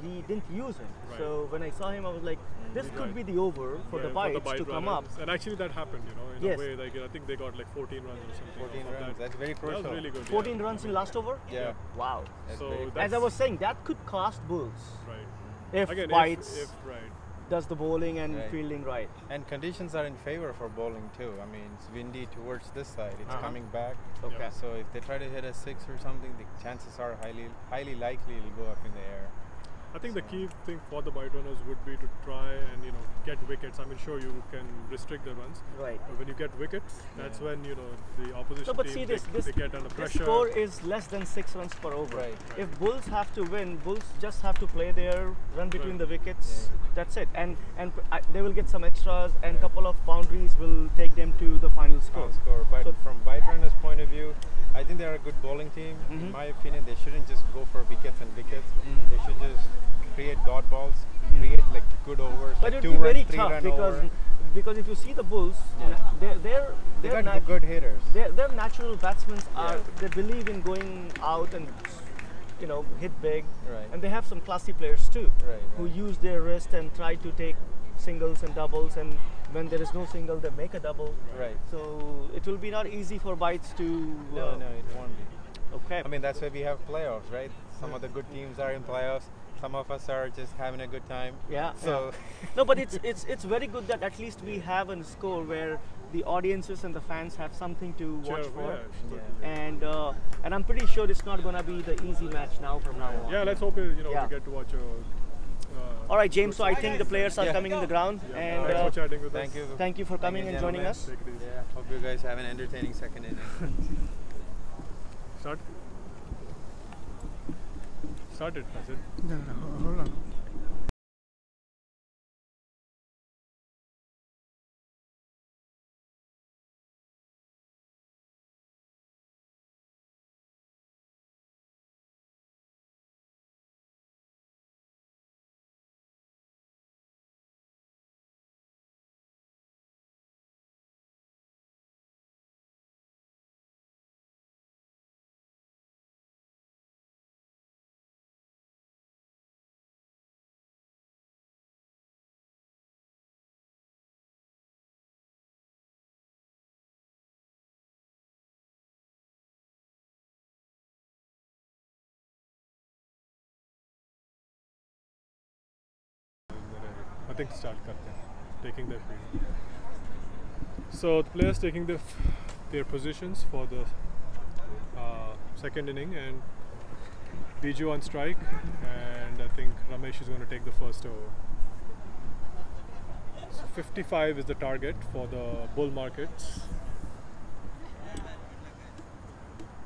he didn't use him. Right. So when I saw him, I was like, this could Right. be the over for the Yeah, Bytes to come up. runners. And actually that happened, in Yes. a way. Like I think they got like 14 runs or something. 14 off of runs. That. That's very That crucial. was really good. 14 runs in last over. Yeah. Wow. That's So very As that's I was saying, that could cost Bulls right. if Again, Bytes if right. does the bowling and Right. fielding right. And conditions are in favor for bowling too. I mean, it's windy towards this side. It's coming back. Okay. So if they try to hit a 6 or something, the chances are highly likely it'll go up in the air. I think the key thing for the Byte runners would be to try and get wickets. I mean, sure you can restrict the runs, Right. but when you get wickets, that's when the opposition So, but team see this they get under this pressure. score is less than 6 runs per over. Right. If Bulls have to win, Bulls just have to play their run between the wickets. That's it. And they will get some extras, and couple of boundaries will take them to the final score. Score. But So- from Byte runners' point of view, I think they're a good bowling team. In my opinion, they shouldn't just go for wickets and wickets. They should just create dot balls, create like good overs, But like it would be 2 run, very 3 tough run because over. because if you see the Bulls, They they're got good hitters. their natural batsmen are they believe in going out and hit big, Right. and they have some classy players too Right, who right. use their wrist and try to take singles and doubles, and when there is no single they make a double. Right. So it will be not easy for Bytes to. No, it won't be. Okay. I mean, that's why we have playoffs, right? Some of the good teams are in playoffs. Some of us are just having a good time. Yeah. So No, but it's very good that at least we have a score where the audiences and the fans have something to watch Cheer, for. yeah. And I'm pretty sure it's not gonna be the easy match now from now on. Yeah, let's hope Yeah. we get to watch a. All right, James. So I think the players are Yeah. coming in the ground, and Thanks for chatting with thank us. you. thank you for coming you, and joining gentlemen. us. Take it easy. Yeah, hope you guys have an entertaining second inning. Start. Started. That's it. No, hold on. I think start करते हैं, taking their field. So the players taking their positions for the second inning, and Biju on strike, and I think Ramesh is going to take the first over. So 55 is the target for the bull markets.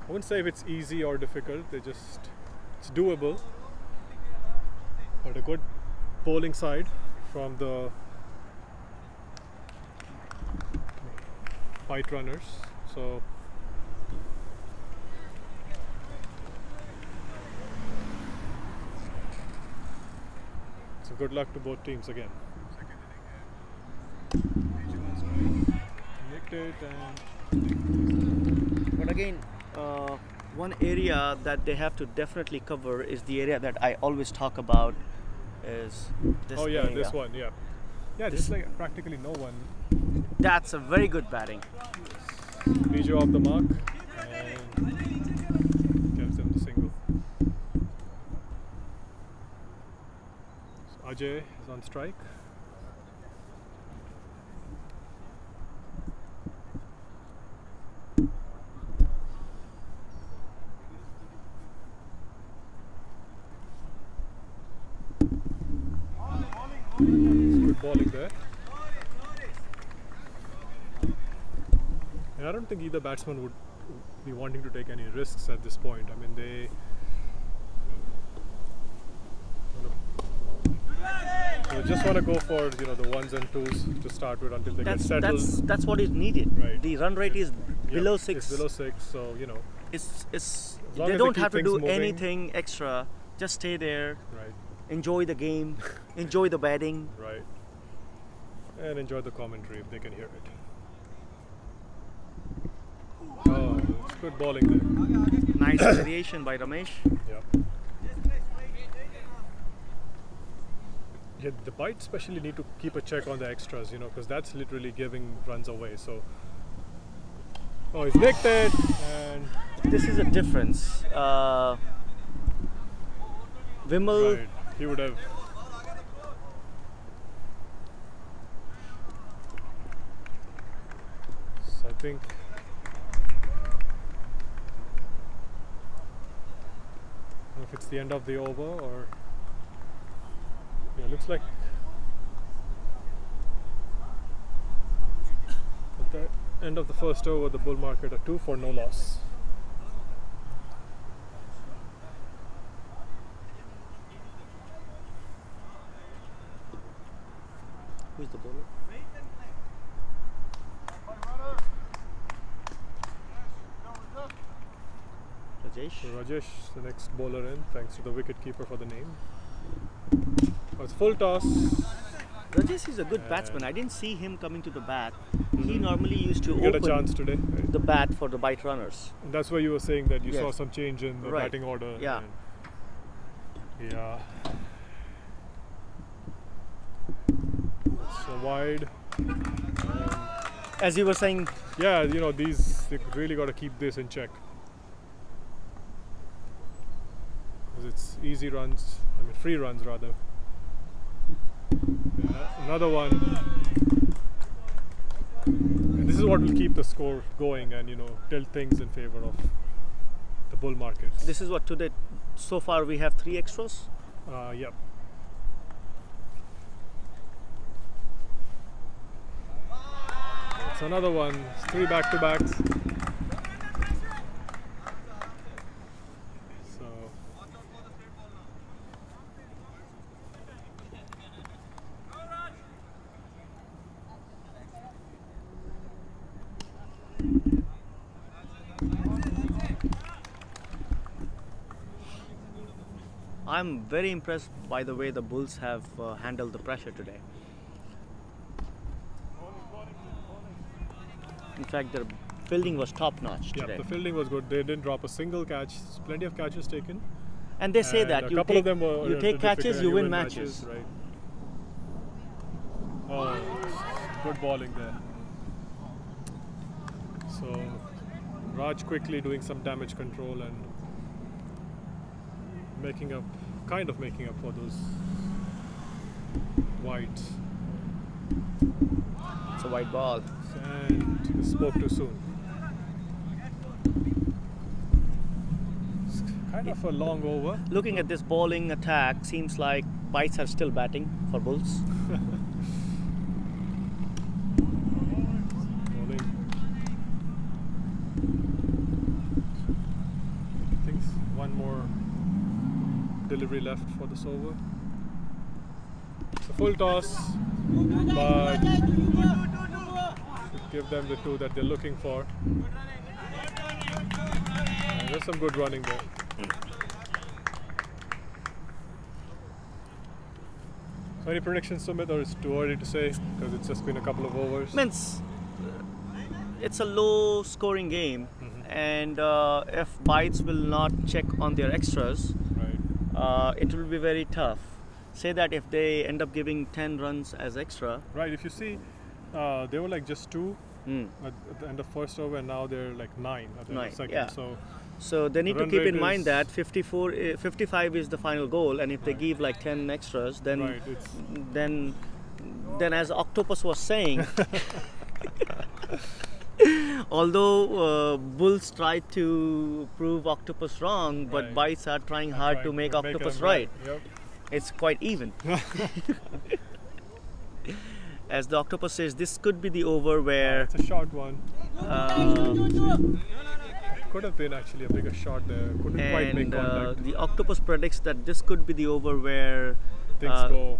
I wouldn't say if it's easy or difficult, it's doable, but a good bowling side from the Byte runners. So good luck to both teams again. Nicked it, and But again, one area that they have to definitely cover is the area that I always talk about. Is this oh yeah, area. this one, yeah, this is like practically no one. That's a very good batting. Biju off the mark and gives them the single. So Ajay is on strike. Good bowling there. And I don't think either batsman would be wanting to take any risks at this point. I mean, they just want to go for the ones and twos to start with until they get settled. That's what is needed. Right. The run rate is Yeah, below 6. It's below 6, so It's long they as they don't keep have to things do moving. anything extra. Just stay there, right, enjoy the game, enjoy the batting. right, and enjoy the commentary if they can hear it. Oh, it's good bowling there. Nice variation by Ramesh. Yeah. Yeah, the Byte especially need to keep a check on the extras, because that's literally giving runs away. So, oh, he's nicked it, and This is a difference. Vimal, right, he would have. So I think. I don't know if it's the end of the over or. Yeah, looks like. At the end of the first over, the bull market are 2 for no loss. who's the bowler? Rajesh. So Rajesh, the next bowler in, thanks to the wicket keeper for the name. It's full toss. Rajesh is a good batsman. I didn't see him coming to the bat. He normally used to Get a open chance today. Right? the bat for the Byte runners. And that's why you were saying that you Yes. saw some change in the Right. batting order. Yeah. and- yeah. So wide. As you were saying, Yeah, you know, these, they really got to keep this in check. Because it's easy runs, I mean free runs rather. Yeah, another one. And this is what will keep the score going and, you know, tilt things in favor of the bull markets. this is what today, so far we have 3 extras. Yep. It's another one. It's 3 back-to-backs. So I'm very impressed by the way the Bulls have handled the pressure today. In fact, their fielding was top notch yeah, today. the fielding was good. They didn't drop a single catch. Plenty of catches taken. And they say And that a you couple take, of them were you take difficult catches, and you win matches. Right. Oh, good bowling there. So Raj quickly doing some damage control and kind of making up for those wides. It's a white ball. And spoke too soon. It's kind of a long over. Looking at this bowling attack, seems like Bytes are still batting for Bulls. Bowling. I think one more delivery left for this over. It's a full toss, but should give them the 2 that they're looking for. And there's some good running there. So any predictions, Sumit, or it's too early to say because it's just been a couple of overs? Means it's a low scoring game, and if Bytes will not check on their extras, Right. it will be very tough. Say that if they end up giving 10 runs as extra, Right. If you see, they were like just 2 hmm, at the end of first over, and now they're like 9 at the end 9, of second. yeah. So so they need to run keep in rate mind is- that 55 is the final goal, and if they give like 10 extras, then right, it's then as Octopus was saying, although Bulls tried to prove Octopus wrong, but Right. Bytes are trying hard to trying make Octopus them right. Yep. It's quite even. As the Octopus says, this could be the over where It's a short one. uh, Could have been actually a bigger shot there. Couldn't quite make and contact. the Octopus predicts that this could be the over where Things go,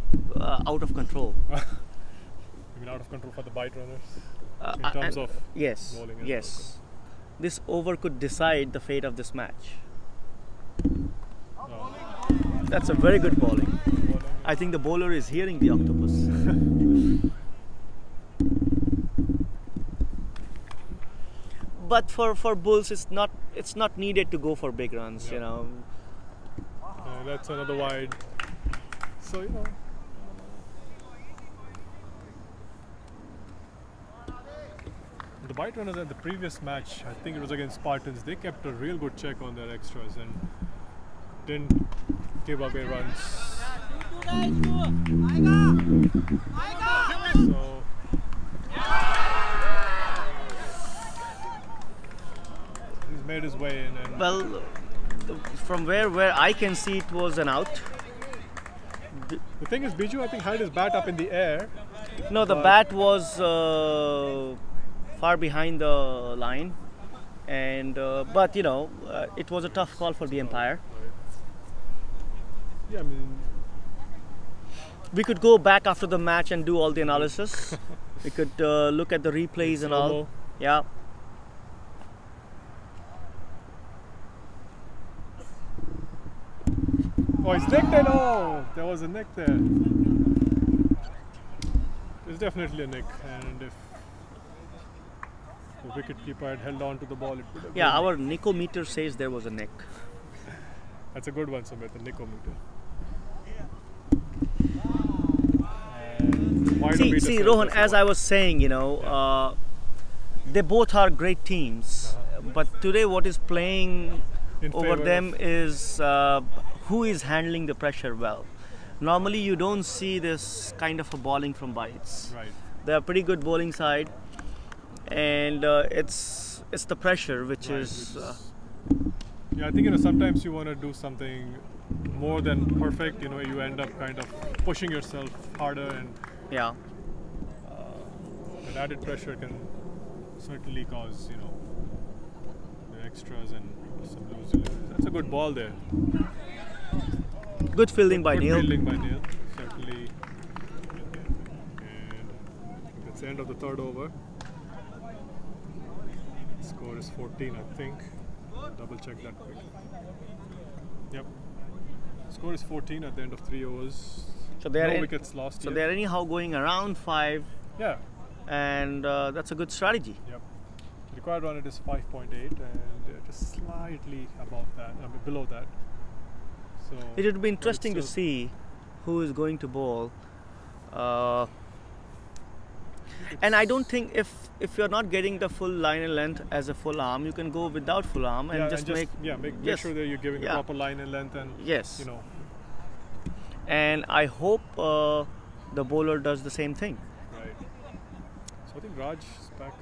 out of control. I mean, out of control for the Byte runners in terms And- of yes, bowling as yes. This over could decide the fate of this match. That's a very good bowling. I think the bowler is hearing the Octopus. But for Bulls, it's not needed to go for big runs. You Yeah. know, that's another wide. So, you know. The Byte runners at the previous match, I think it was against Spartans, they kept a real good check on their extras and didn't give away runs. So, he's made his way in. And well, from where I can see, it was an out. the thing is, Biju, I think, had his bat up in the air. No, the But- bat was far behind the line, and but you know, it was a tough call for the umpire. Yeah, I mean, We could go back after the match and do all the analysis. We could look at the replays and all. slow-mo. Yeah. Oh, he's nicked it. Oh, there was a nick there. It's definitely a nick, and if the wicketkeeper had held on to the ball, it would have Yeah, been. our Nicometer says there was a nick. That's a good one, Sumit, the Nicometer. And wider meter See, says Rohan, that's a as wide. I was saying, you know, they both are great teams, but today what is playing In over favor them of- is who is handling the pressure well. Normally, you don't see this kind of a bowling from Bytes. Right. They're a pretty good bowling side, and it's the pressure which Right, is. Yeah, I think, you know, sometimes you want to do something more than perfect. You know, you end up kind of pushing yourself harder, and Yeah. that added pressure can certainly cause, you know, the extras and some loose. That's a good ball there. Good fielding by Good Neil. fielding by Neil, certainly. And that's the end of the third over. Score is 14, I think. Double check that quick. Yep. Score is 14 at the end of 3 overs. So they are no in- wickets lost So yet. they're anyhow going around 5, Yeah. and that's a good strategy. Yep. Required run it is 5.8, and they're just slightly above that, below that. So It would be but it's interesting to still- see who is going to bowl. And I don't think if you're not getting the full line and length as a full arm, you can go without full arm and Yeah, just make make yes. sure that you're giving Yeah. the proper line and length, and Yes. you know, And I hope the bowler does the same thing. right. So I think Raj is back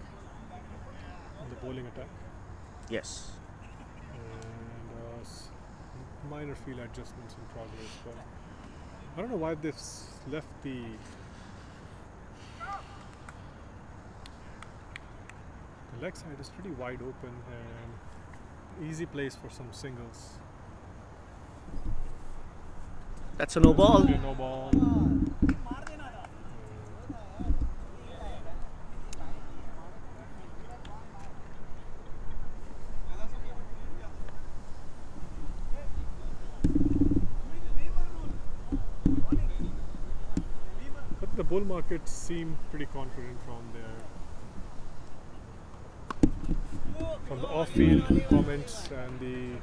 in the bowling attack, Yes. and minor field adjustments in progress. But I don't know why they've left the leg side is pretty wide open and easy place for some singles. That's a no ball. Yeah, no ball. But the bull markets seem pretty confident from the off-field comments and the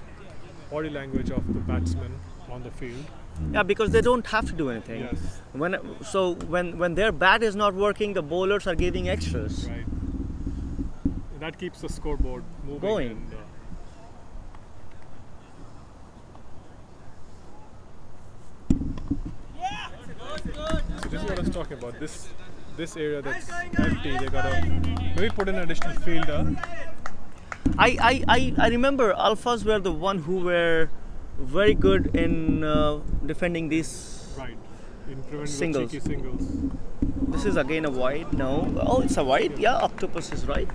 body language of the batsmen on the field. Yeah, because they don't have to do anything. Yes, When their bat is not working, the bowlers are giving extras. right. And that keeps the scoreboard moving. Going. And, so this is what I was talking about. This area that's empty, they gotta maybe put in an additional fielder. I remember alphas were the one who were very good in defending these. Right. In preventing Singles. the cheeky singles. This is again a wide. No. Oh, it's a wide. Yeah, Octopus is right.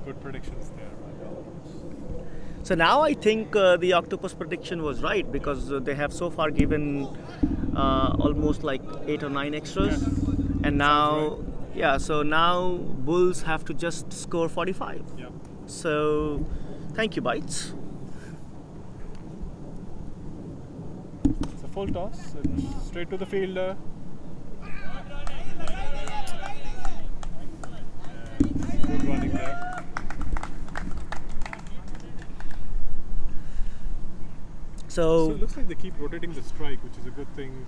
Good predictions there. Right? So now I think the Octopus prediction was right because they have so far given almost like 8 or 9 extras, and now yeah. So now Bulls have to just score 45. Yeah. So thank you, Bytes. It's a full toss. It's straight to the fielder. And good running there. So it looks like they keep rotating the strike, which is a good thing.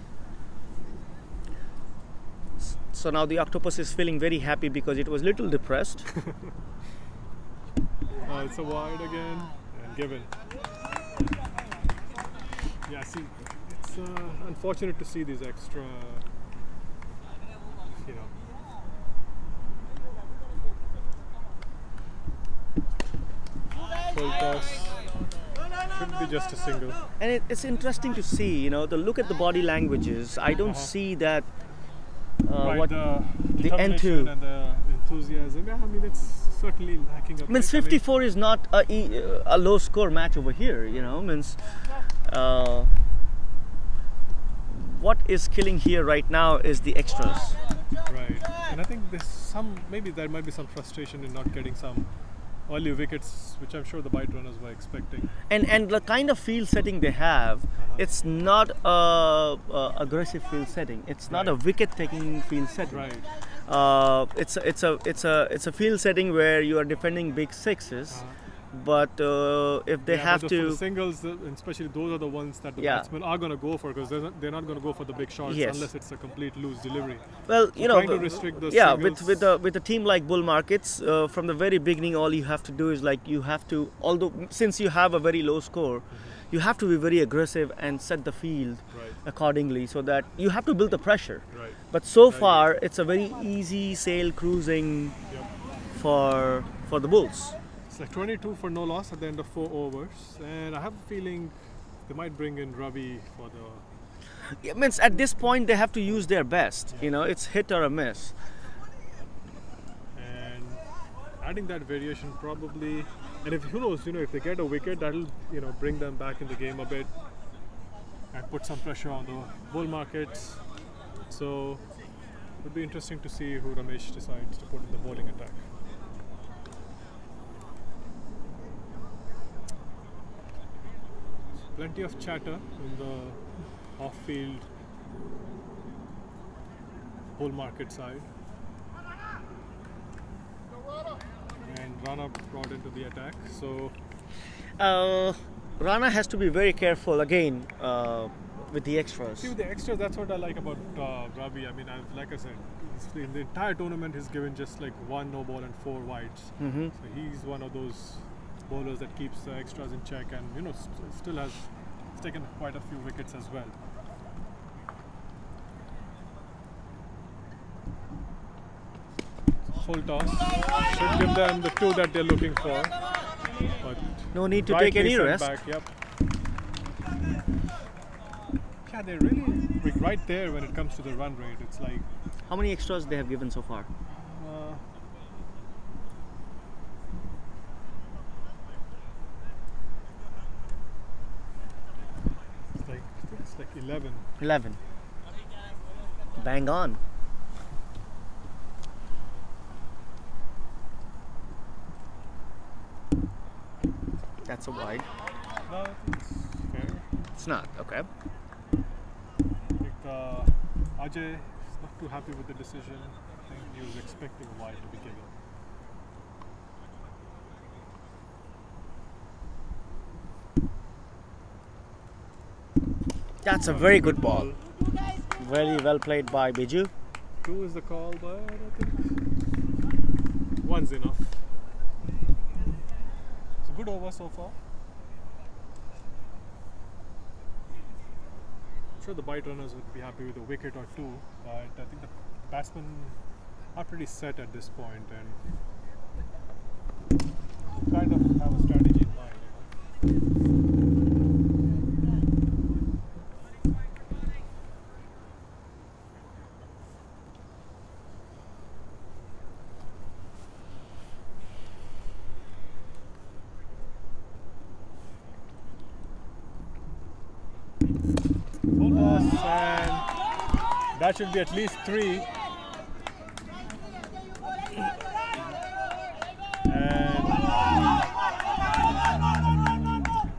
So now the Octopus is feeling very happy because it was little depressed. It's a wide again and given. Yeah, see, it's unfortunate to see these extra, you know. Full toss. Should be just a single. And it's interesting to see, you know, look at the body languages. I don't see that. Right, What the N2. determination and the enthusiasm. Yeah, I mean, it's certainly lacking. means 54 is not a low score match over here, you know. Means what is killing here right now is the extras. Right, and I think there's maybe there might be some frustration in not getting some early wickets, which I'm sure the Byte runners were expecting. And the kind of field setting they have, it's not a aggressive field setting. It's not a wicket taking field setting. Right. It's a field setting where you are defending big sixes. But if they have for to the singles, and especially those are the ones that the Yeah. batsmen are going to go for, because they're not going to go for the big shots Yes. unless it's a complete loose delivery. well, you know, trying to restrict the yeah, singles. with a team like Bull Markets, from the very beginning, all you have to do is like you have to, although since you have a very low score, you have to be very aggressive and set the field Right. accordingly, so that you have to build the pressure. Right. But so far, it's a very easy sail cruising Yep. for the Bulls. It's like 22 for no loss at the end of 4 overs, and I have a feeling they might bring in Ravi for the. It means at this point they have to use their best. You know, it's hit or a miss. And adding that variation probably, and if who knows, if they get a wicket, that'll bring them back in the game a bit and put some pressure on the Bull Markets. So it would be interesting to see who Ramesh decides to put in the bowling attack. Plenty of chatter in the off-field Bull Market side. And Rana brought into the attack. So Rana has to be very careful again with the extras. see, with the extras, that's what I like about Ravi. I mean, like I said, in the entire tournament, he's given just like 1 no ball and 4 wides. So he's one of those bowlers that keeps the extras in check, and still has taken quite a few wickets as well. Full toss should give them the 2 that they're looking for. But No need to take any rightly risk. sent back, yep. Yeah, they're really like right there when it comes to the run rate. It's like How many extras they have given so far? it's like 11. 11. Bang on. That's a wide. No, it's fair. It's not, okay. I think Ajay is not too happy with the decision. I think he was expecting a wide to be given. That's a very good ball. Very well played by Biju. 2 is the call, but I think 1's enough. It's a good over so far. I'm sure the Byte runners would be happy with a wicket or 2, but I think the batsmen are pretty set at this point and kind of have a strategy in mind. Full toss, and that should be at least 3. And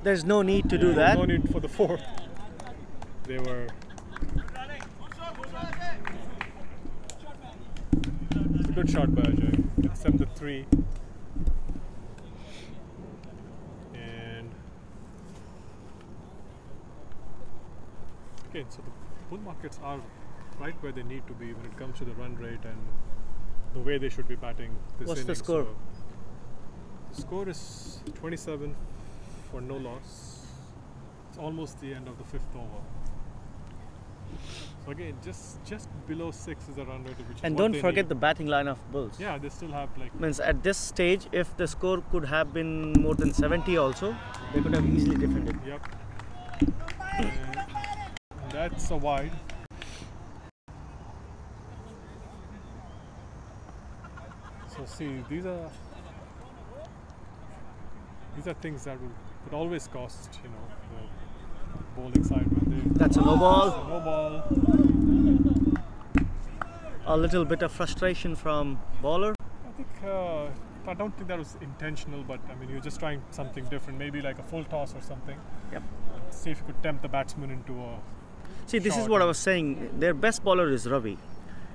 There's no need to do that. no need for the 4th. They were. It's a good shot by Ajay. It's 7-3. Again, so the bull markets are right where they need to be when it comes to the run rate and the way they should be batting this What's inning. the score? So the score is 27 for no loss. It's almost the end of the 5th over. So again, just below 6 is the run rate, which is And what don't they forget need. the batting line of Bulls. Yeah, they still have like Means at this stage, if the score could have been more than 70 also, they could have easily defended. yep. And that's a wide. So see, these are things that always cost, the bowling side when they. That's a no ball. No ball. A little bit of frustration from bowler. I think I don't think that was intentional, but I mean, you're just trying something different, maybe like a full toss or something. Yep. See if you could tempt the batsman into a. See, this is shot what I and- was saying. Their best bowler is Ravi.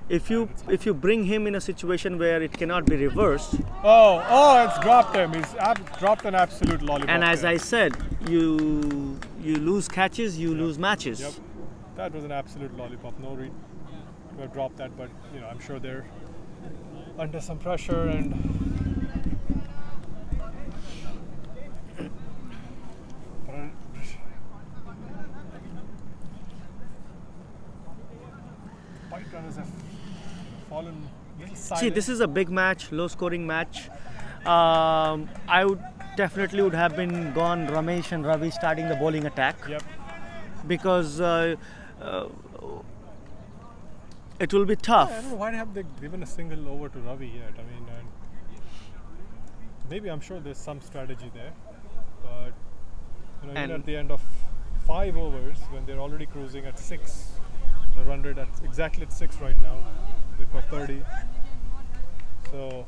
If you bring him in a situation where it cannot be reversed, Oh, it's dropped him. He's dropped an absolute lollipop. and as there. I said, you lose catches, you lose matches. Yep. That was an absolute lollipop. No reason to have dropped that, but you know, I'm sure they're under some pressure and. Byte runners have fallen a little silent. See, this is a big match, low-scoring match. I would definitely would have been gone Ramesh and Ravi starting the bowling attack Yep. because it will be tough. I don't know why have they given a single over to Ravi yet. I mean, maybe I'm sure there's some strategy there, but you know, even And- at the end of 5 overs, when they're already cruising at 6, the run rate at exactly at 6 right now. They've got 30. So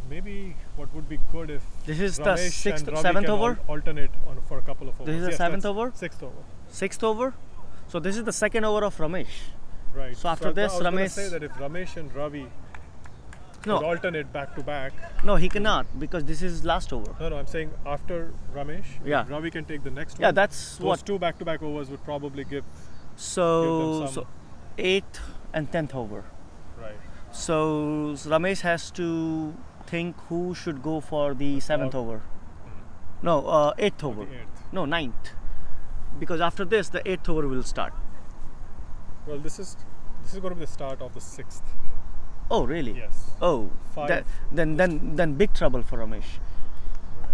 maybe what would be good if This is the Ramesh sixth, and Ravi seventh can over? alternate on for a couple of overs. This is the Yes, seventh that's over? 6th over. Sixth over. So this is the second over of Ramesh. Right. So after this, I was gonna Ramesh- say that if Ramesh and Ravi No, could alternate back to back. no, he cannot because this is last over. No, I'm saying after Ramesh, Yeah. Ravi can take the next Yeah, one. that's Those what. 2 back-to-back overs would probably give So them some- so 8th and 10th over. right. So Ramesh has to think who should go for the 7th over. No, 8th over. The 8th. No, 9th. Because after this, the 8th over will start. Well, this is going to be the start of the 6th. Oh, really? Yes. Oh, 5. then big trouble for Ramesh. Right.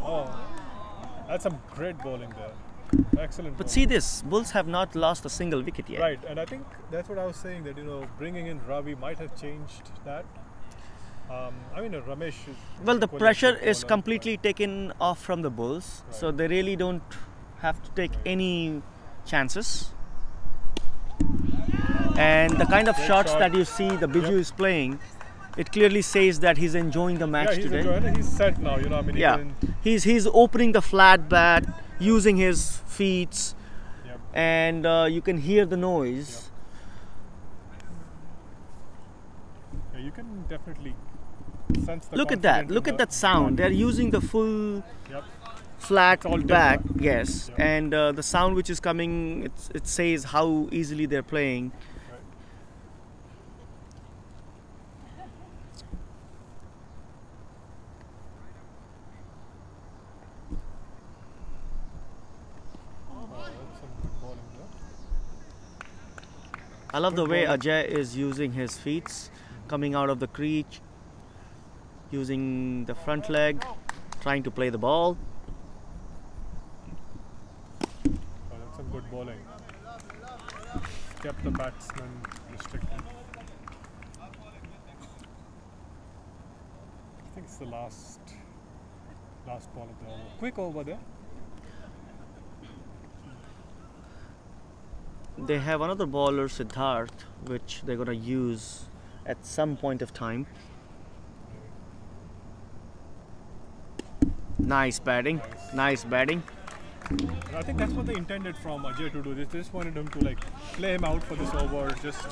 Oh, that's some great bowling there. Excellent. But bowling. see this, Bulls have not lost a single wicket yet. Right, and I think that's what I was saying, that you know, bringing in Ravi might have changed that. I mean, Ramesh is Well, the equally a pressure good is bowler, completely taken off from the Bulls, so Right. they really don't have to take any chances. And the kind of Great shots shot. that you see the Biju is playing, it clearly says that he's enjoying the but- match yeah, he's today. enjoying it. He's set now. You know, I mean, Yeah, he's opening the flat bat, using his feet, Yep. and you can hear the noise. Yeah, you can definitely sense the Look at that! confidence Look in at the that sound. bat. They're using the full Yep. flat all back, different. yes, Yeah. and the sound which is coming, it says how easily they're playing. Right. Oh, that's some good bowling there. I love the Good way bowling. Ajay is using his feet, coming out of the crease, using the front leg, trying to play the ball. Oh, that's some good bowling. Kept the batsman restricted. I think it's the last ball of the over. Quick over there. They have another bowler, Siddharth, which they're gonna use at some point of time. Nice batting, nice batting. And I think that's what they intended from Ajay to do. They just wanted him to like play him out for this over. Just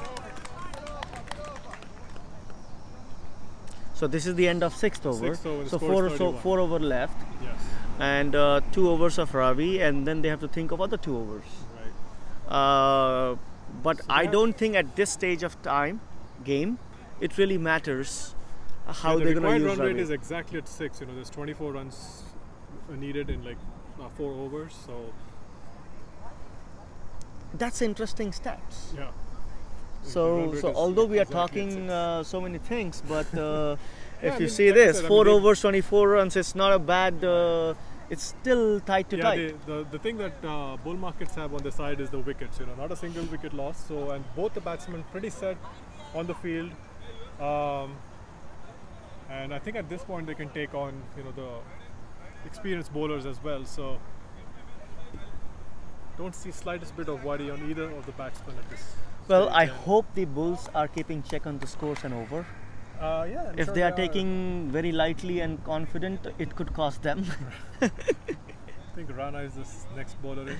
So this is the end of sixth over. Sixth over, the So score is 31. four over left, yes, and 2 overs of Ravi, and then they have to think of other 2 overs. right. But So I they have- don't think at this stage of game, it really matters how Yeah, the they're going to required use run rate Ravi. is exactly at 6. You know, there's 24 runs needed in like 4 overs. So That's interesting stats. yeah. The run So rate so is although we are exactly at talking 6. so many things, but Yeah, if I you mean, see like I this, said, I 4 mean, overs, 24 runs, it's not a bad. It's still tight to Yeah, tight. the thing that bull markets have on their side is the wickets. You know, not a single wicket lost. So and both the batsmen pretty set on the field, and I think at this point they can take on experienced bowlers as well. So don't see slightest bit of worry on either of the batsmen at this. Well, stage. I And, hope the Bulls are keeping check on the scores and over. yeah, I'm If sure they are taking very lightly and confident, it could cost them. I think Rana is this next bowler in.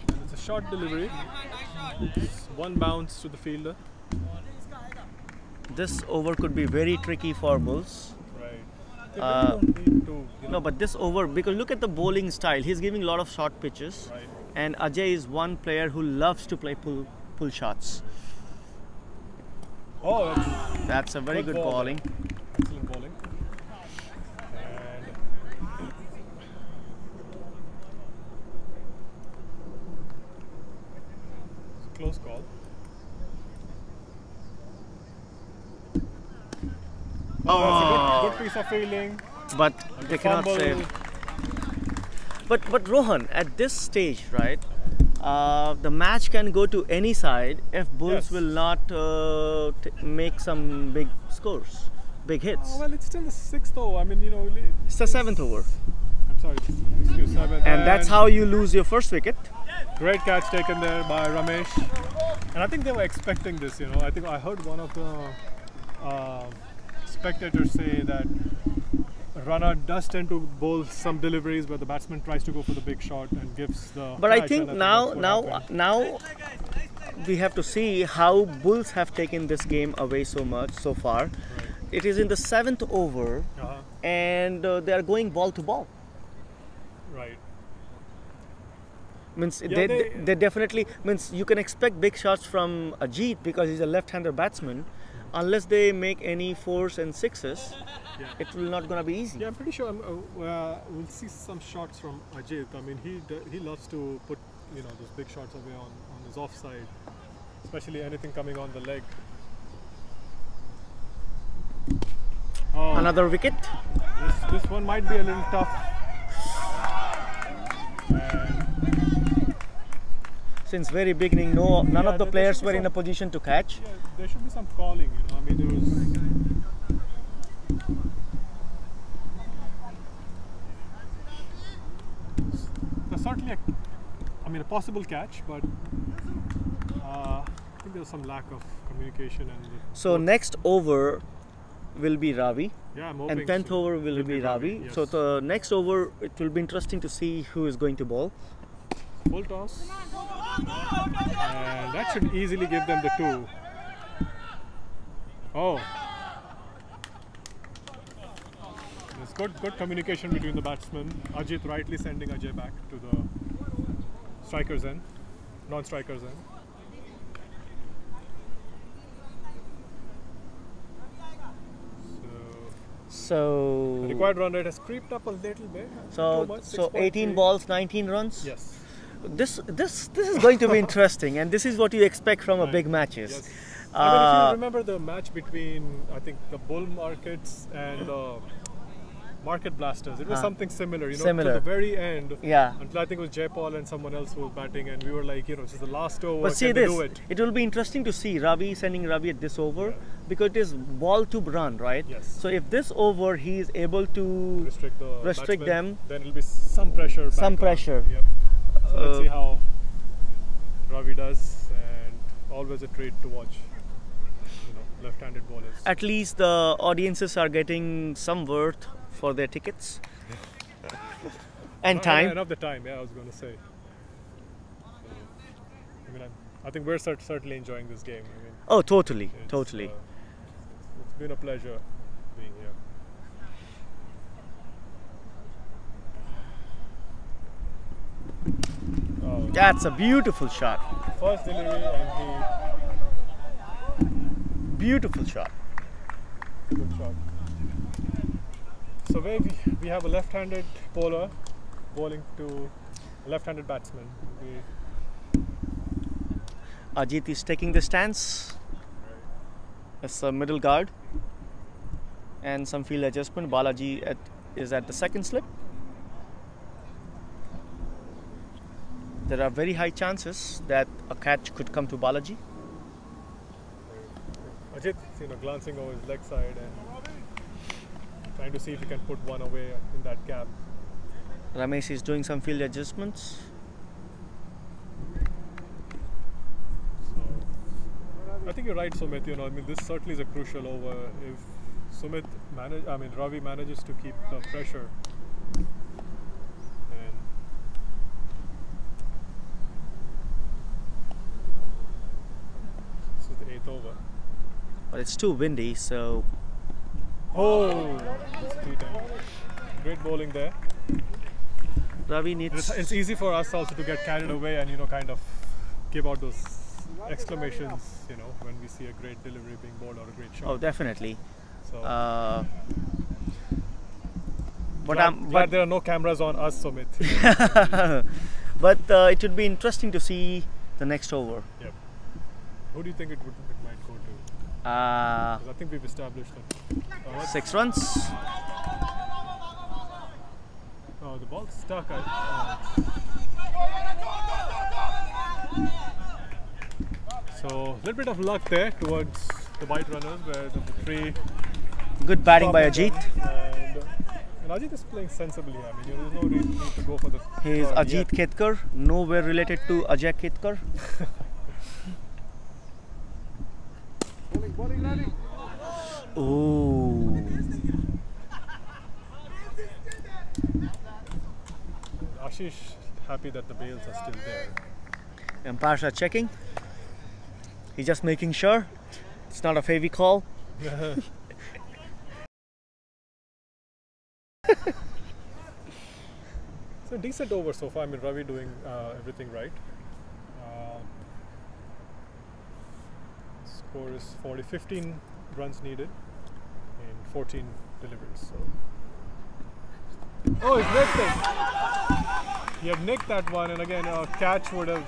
And it's a short delivery. It's one bounce to the fielder. This over could be very tricky for Bulls. Right. They Uh, really don't need to, you know, No, but this over, because look at the bowling style. He's giving a lot of short pitches. right. And Ajay is one player who loves to play pull shots. Oh, That's a very Good good ball bowling. excellent bowling. And it's a close call. Oh, That's a good piece of fielding. but they cannot Fumble. save. But Rohan, at this stage, right? The match can go to any side if Bulls Yes. will not make some big scores, big hits. Oh, well, it's still the sixth though. I mean, you know, It's the seventh over, I'm sorry, excuse seventh. and that's how you lose your first wicket. Great catch taken there by Ramesh. And I think they were expecting this, you know. I think I heard one of the spectators say that Rana does tend to bowl some deliveries where the batsman tries to go for the big shot and gives the But I catch, think and now that's what happened. we have to see how Bulls have taken this game away so much so far. It is in the seventh over, Uh-huh. and they are going ball to ball. Right. Means Yeah, they definitely means you can expect big shots from Ajit because he's a left-hander batsman. Unless they make any fours and sixes, Yeah. it will not gonna be easy. Yeah, I'm pretty sure we'll see some shots from Ajit. I mean, he loves to put, you know, those big shots away on his offside, especially anything coming on the leg. Oh, Another wicket. this one might be a little tough. And Since very beginning, none Yeah, of the there players should be were in some- a position to catch. yeah, there should be some calling, you know. I mean, there was. There's certainly a possible catch, but I think there was some lack of communication and. So next over will be Ravi, Yeah, I'm hoping. and 10th so. over will be Ravi. Yes. So the next over, it will be interesting to see who is going to bowl. Full toss. And that should easily give them the 2. Oh. There's good communication between the batsmen. Ajit rightly sending Ajay back to the strikers end, non-strikers end. So The required run rate has creeped up a little bit. Too much, so 18 6.3. balls, 19 runs. Yes. This is going to be interesting, and this is what you expect from a Right. big matches. Yes. I mean, if you remember the match between, I think, the Bull Markets and the Market Blasters, it was something similar, you know, Similar. to the very end. Yeah. Until I think it was Jaipal and someone else who was batting, and we were like, you know, this is the last over. But see can they this, do it? it will be interesting to see sending Ravi at this over because it is ball to run, right? Yes. So if this over he is able to Restrict the restrict batsmen, them. then it'll be some pressure. Back Some on. pressure. Yep. So let's see how Ravi does, and always a treat to watch, you know, left-handed bowlers. At least the audiences are getting some worth for their tickets and time. Enough the time, yeah, I was going to say. So, I mean, I think we're certainly enjoying this game. I mean, Oh, totally, it's, totally. It's been a pleasure being here. Oh, That's a beautiful shot. first delivery and Beautiful shot. good shot. So where we have a left-handed bowler bowling to a left-handed batsman. Ajit is taking the stance as a middle guard and some field adjustment. Balaji is at the second slip. There are very high chances that a catch could come to Balaji. Ajit, you know, glancing over his leg side, and trying to see if he can put one away in that gap. Ramesh is doing some field adjustments. So I think you're right, Sumit. I mean, this certainly is a crucial over. If Ravi manages to keep the pressure, and this is the 8th over. But it's too windy, so Oh, it's 3-10. Great bowling there. Ravi needs. It's easy for us also to get carried away and kind of give out those exclamations, when we see a great delivery being bowled or a great shot. Oh, definitely. So But there are no cameras on us, Sumit. but it would be interesting to see the next over. Yep. Who do you think it might go to? 'Cause I think we've established that. 6 runs. Oh, the ball's stuck. So a little bit of luck there towards the Byte runners, where the 3. Good batting by Ajit. And Ajit is playing sensibly. I mean, there's no reason to go for the. He is third Ajit yet. Ketkar, nowhere related to Ajay Ketkar. Oh. Ashish happy that the bails are still there. Umpires are checking. He's just making sure it's not a favy call. It's a decent over so far. I mean, Ravi doing everything right. Score is 15 runs needed and 14 deliveries. So. Oh, he's nicked it. He had nicked that one, and again, a catch would have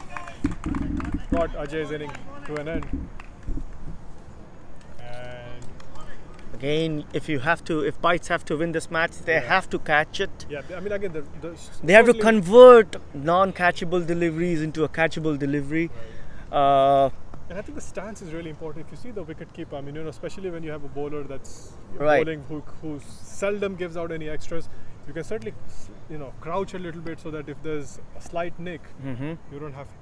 brought Ajay's inning to an end. And Again, if Bytes have to win this match, they have to catch it. yeah, I mean, again, They have to convert non-catchable deliveries into a catchable delivery. And I think the stance is really important. If you see the wicket keeper, I mean, especially when you have a bowler that's Right. bowling who seldom gives out any extras, you can certainly, crouch a little bit so that if there's a slight nick,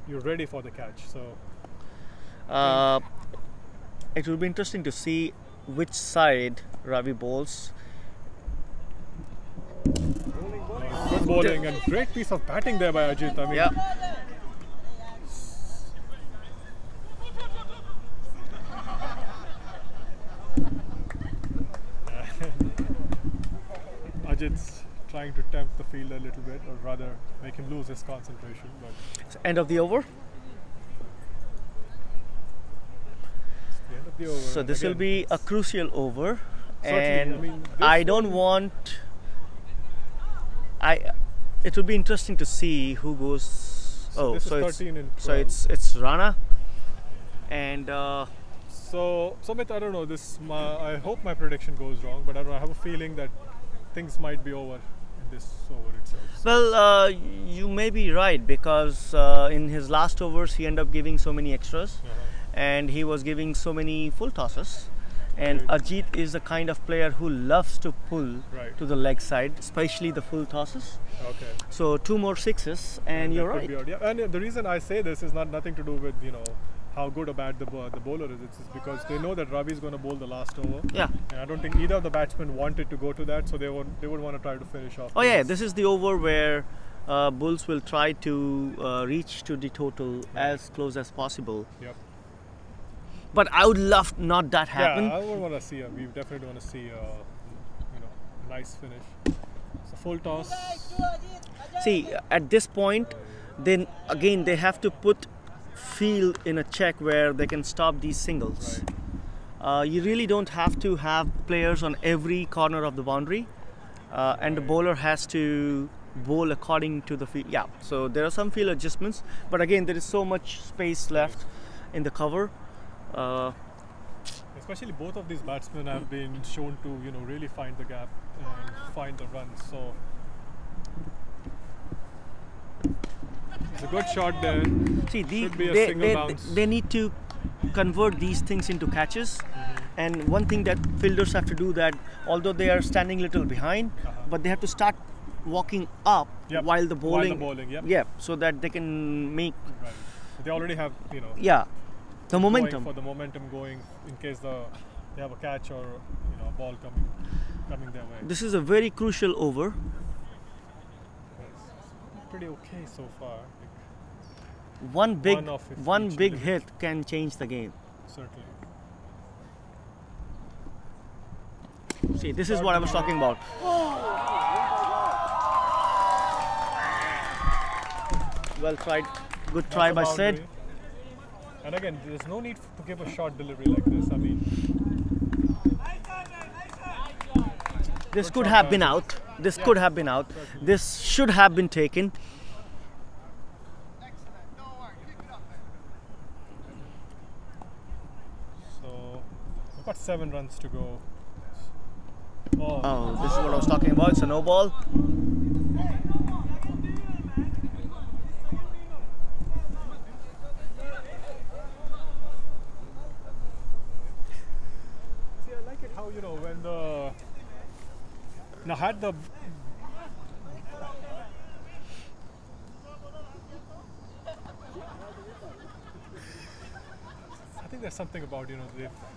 you're ready for the catch. So It will be interesting to see which side Ravi bowls. good bowling and great piece of batting there by Ajit. I mean, Yeah. Ajit's trying to tempt the field a little bit, or rather make him lose his concentration. But It's end of the over. it's the end of the over. So and this will again, be a crucial over, Certainly, and I mean, this I don't want. It will be interesting to see who goes. So this is 13 and 12. it's Rana, and So, Sumit, I don't know. I hope my prediction goes wrong, but I don't know. I have a feeling that things might be over in this over itself. So well, you may be right, because in his last overs he ended up giving so many extras, and he was giving so many full tosses. And Right. Ajit is the kind of player who loves to pull Right. to the leg side, especially the full tosses. okay. So 2 more sixes, and That you're could right. be odd. Yeah, and the reason I say this is nothing to do with how good or bad the bowler is. It's because they know that Ravi is going to bowl the last over. Yeah. And I don't think either of the batsmen wanted to go to that, so they would want to try to finish off. Oh yeah, this is the over where Bulls will try to reach to the total as close as possible. Yep. But I would love not that happen. Yeah, I would want to see. We definitely want to see a nice finish. It's a full toss. See, at this point, then again they have to put field in a check where they can stop these singles. You really don't have to have players on every corner of the boundary, and the bowler has to bowl according to the field. Yeah, so there are some field adjustments, but again there is so much space left in the cover. Especially both of these batsmen have been shown to really find the gap and find the runs. So it's a good shot there. See, Should be a single bounce. they need to convert these things into catches. And one thing that fielders have to do, that although they are standing little behind, but they have to start walking up Yep. while the bowling. While the bowling, yep. Yeah, so that they can make Right. They already have, you know, the momentum. for the momentum going in case they have a catch or a ball coming their way. This is a very crucial over. It's pretty okay so far. Like, One big One of each big element. hit can change the game. certainly. See, this is what I was talking about. Well tried, good try by That's a Sid. boundary. And again, there's no need to give a short delivery like this. I mean, This Good could shot have by been Sid. out. This could have been out. This should have been taken. so we've got 7 runs to go. Oh, this is what I was talking about. It's a no ball. See, I like it how, when the. Now, had the. I think there's something about,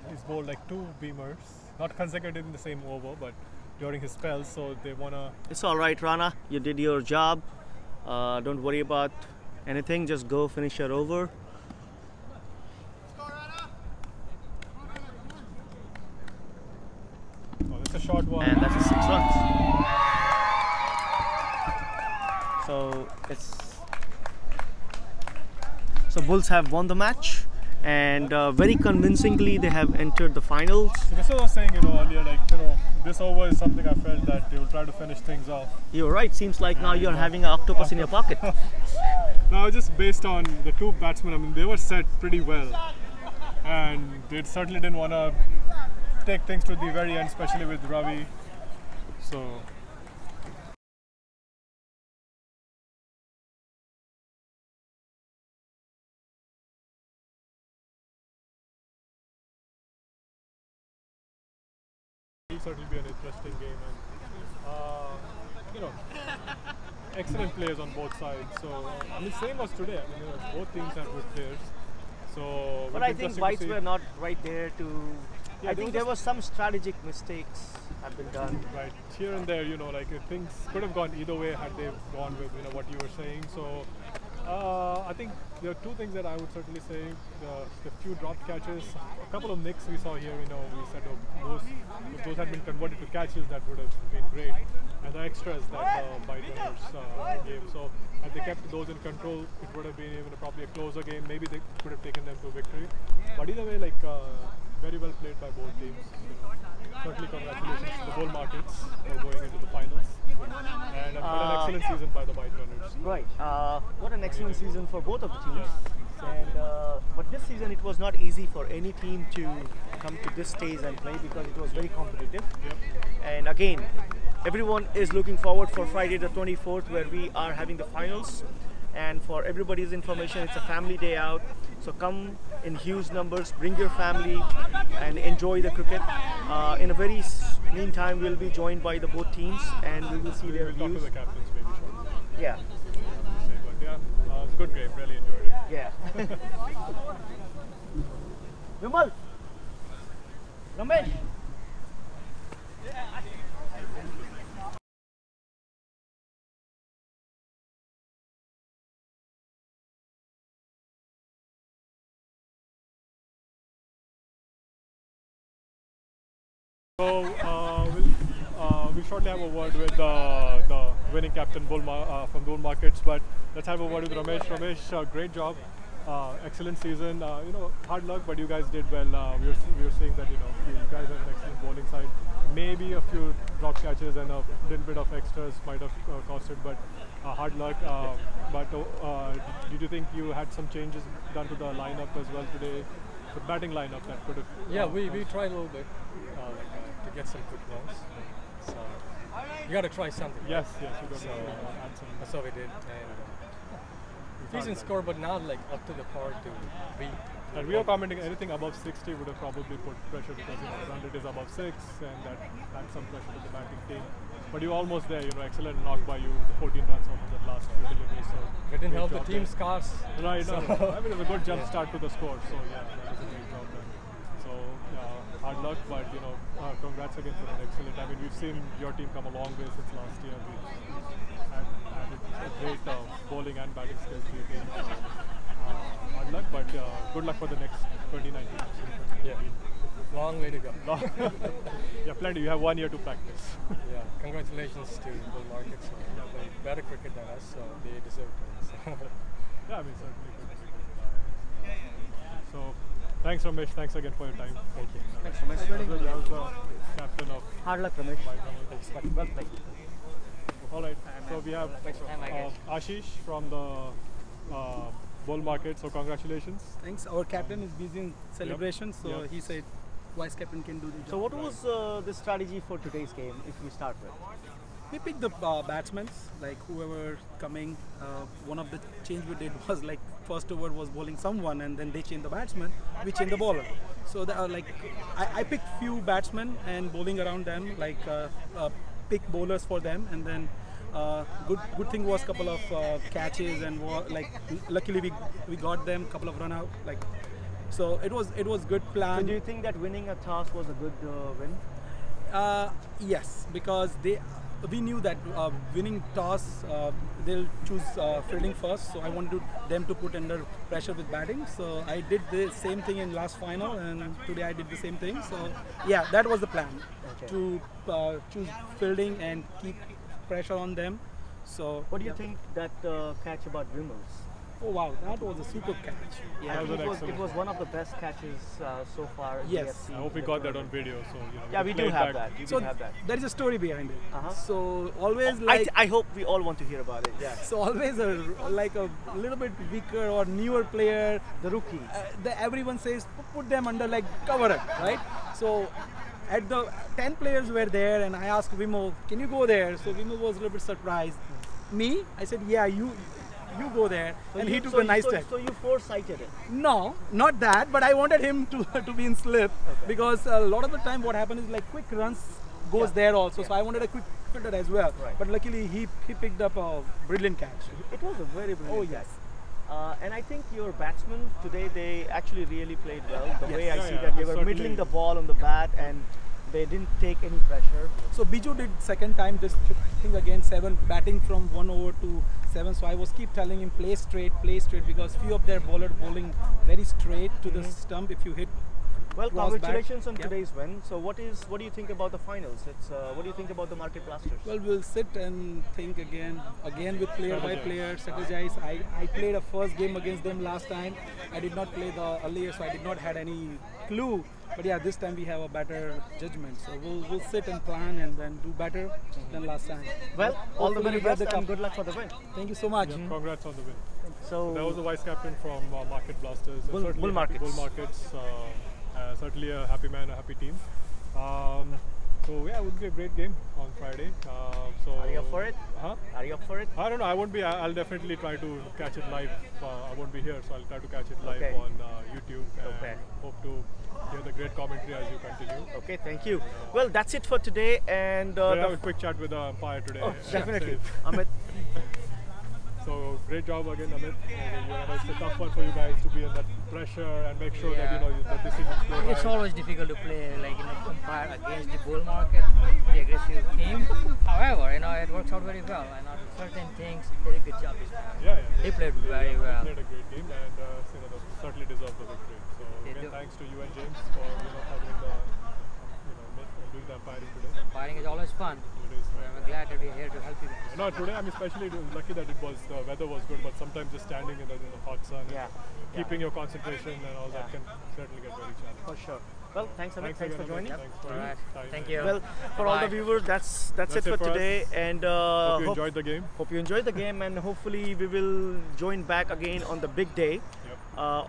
he's bowled like 2 beamers, not consecutive in the same over, but during his spells, so they want to. It's all right, Rana. You did your job. Don't worry about anything. Just go finish your over. Oh, that's a short one. And that's a 6 runs. So Bulls have won the match, and very convincingly they have entered the finals. So this is what I was saying, earlier, like, this over is something I felt that they will try to finish things off. You're right. Seems like now you're having an octopus in your pocket. Now, just based on the 2 batsmen, I mean, they were set pretty well, and they certainly didn't want to take things to the very end, especially with Ravi. So. It'll certainly be an interesting game, and excellent players on both sides. So I mean, same as today. I mean, both teams have good players. So, But it'll I be think interesting to Bytes see. were not right there to. Yeah, I they think were there just- were some strategic mistakes have been done. Right, here and there, like things could have gone either way had they gone with what you were saying. So I think there are 2 things that I would certainly say: the few dropped catches, a couple of nicks we saw here. We said if those had been converted to catches, that would have been great. And the extras that Byte runners gave. So had they kept those in control, it would have been even probably a closer game. Maybe they could have taken them to victory. But either way, very well played by both teams. Certainly congratulations to the bull markets for going into the finals. And an excellent season by the Byte runners. Right. What an excellent season for both of the teams. And but this season it was not easy for any team to come to this stage and play because it was very competitive. Yep. And again, everyone is looking forward for Friday the 24th, where we are having the finals. And for everybody's information, it's a family day out. So come in huge numbers, bring your family and enjoy the cricket. In a very meantime, we'll be joined by the both teams and we will see their We'll talk to views. the captains maybe shortly. Yeah, But yeah, it was a good game. Really enjoyed it. yeah. Vimal, Ramesh. So we'll shortly have a word with the winning captain from Bull Markets, but let's have a word with Ramesh. Ramesh, great job, excellent season. Hard luck, but you guys did well. We were saying that you guys have an excellent bowling side. Maybe a few drop catches and a little bit of extras might have cost it, but hard luck. But did you think you had some changes done to the lineup as well today? The batting lineup that could have. Yeah, we tried a little bit to get some quick balls. So you got to try something. Yes, you got So to add some. that's what we did, and Decent score, but not like up to the par to beat. And we are commenting anything above 60 would have probably put pressure because the run rate is above 6 and that adds some pressure to the batting team. But you're almost there, excellent knock by you, 14 runs off of that last few deliveries. So It didn't help the job team's there. cause. Right, So I mean, it was a good jump start to the score, so yeah, that was a great job done. So hard luck, but congrats again for an excellent. I mean, we've seen your team come a long way since last year. We've had a great bowling and batting skills to your team. So, hard luck, but good luck for the next 2019. Yeah, long way to go. Yeah, plenty. You have 1 year to practice. Yeah, congratulations to Bull Markets. They play better cricket than us, so they deserve to win. So. Yeah, I mean, certainly good. So, thanks Ramesh, thanks again for your time. Thank you. Thanks, Ramesh. Captain of Hard luck, Ramesh. Byte. Well played. Alright, so we have Ashish from the Bull Market, so congratulations. Thanks. Our captain is busy in celebration, so Yep. he said vice captain can do the job. So what was the strategy for today's game, if we start with? We picked the batsmen, like whoever coming. One of the change we did was like first over was bowling someone, and then they changed the batsman. We changed the bowler. So I picked few batsmen and bowling around them, like pick bowlers for them, and then good thing was couple of catches and luckily we got them couple of run out so it was good plan. So do you think that winning a toss was a good win? Yes, because we knew that winning toss they'll choose fielding first, so I wanted them to put under pressure with batting, so I did the same thing in last final and today I did the same thing, so yeah, that was the plan. Okay. To choose fielding and keep pressure on them. So What do you think that catch about Wimmel's? Oh wow, that was a super catch. I think it was one of the best catches so far. in the Yes. FC I hope we got that on video, so Yeah, we do play it have back. that. We So do have that. there is a story behind it. Uh-huh. So always like I hope we all want to hear about it. Yeah. so always a little bit weaker or newer player. The rookie. Everyone says put them under like cover it, right? So at the 10 players were there and I asked Vimo, can you go there? So Vimo was a little bit surprised. Me, I said, yeah, you go there, and he took a nice step. So you foresighted it. No, not that, but I wanted him to be in slip because a lot of the time what happens is like quick runs goes there also. So I wanted a quick fielder as well. Right. But luckily he picked up a brilliant catch. It was a very brilliant Oh yes. catch. And I think your batsmen today, they actually really played well. The way I Yeah, see yeah, that they were certainly. middling the ball on the bat and they didn't take any pressure. So Biju did second time this thing again, 7 batting from 1 over to 7. So I was keep telling him play straight because few of their bowler bowling very straight to the stump. If you hit Well, cross back. congratulations on Yeah. today's win. So what do you think about the finals? What do you think about the Market Blasters? Well, we'll sit and think again with player by player, strategize. I played a first game against them last time. I did not play the earlier, so I did not had any clue. But yeah, this time we have a better judgment. So we'll sit and plan and then do better than last time. Well, all the Hopefully very we get best the and cup. good luck for the win. Thank you so much. Yeah, congrats on the win. So That was the vice captain from Market Blasters. Bull Certainly Markets. Bull Markets. Certainly a happy man, a happy team. So yeah, it would be a great game on Friday. Are you up for it? Huh? Are you up for it? I don't know. I won't be. I'll definitely try to catch it live. I won't be here, so I'll try to catch it live Okay. on YouTube. And Okay. hope to hear the great commentary as you continue. Okay, thank you. Well, that's it for today, and We'll have the a quick chat with the umpire today. oh, definitely, Safe. Amit. So great job again, Amit. It's a tough one for you guys to be in that pressure and make sure that the decisions go It's right. always difficult to play, compare against the bull market, pretty aggressive team. However, it works out very well. And on certain things, they did a good job this time. Yeah. They played very well. Played a great game and they certainly deserve the victory. So They again, do. thanks to you and James for covering the doing the umpiring today. Fighting is always fun. It is. I'm glad that we're here to help you guys. No, today I'm especially lucky that the weather was good, but sometimes just standing in the hot sun, and Yeah. keeping your concentration and all that can certainly get very challenging. For sure. Well, thanks, Amit. Thanks for again, joining. Amit. Thanks for All right. your time. Thank you. Well, for all the Bye. viewers, that's it for it for us. today, and Hope you enjoyed the game. hope you enjoyed the game, and hopefully we will join back again on the big day. Yep.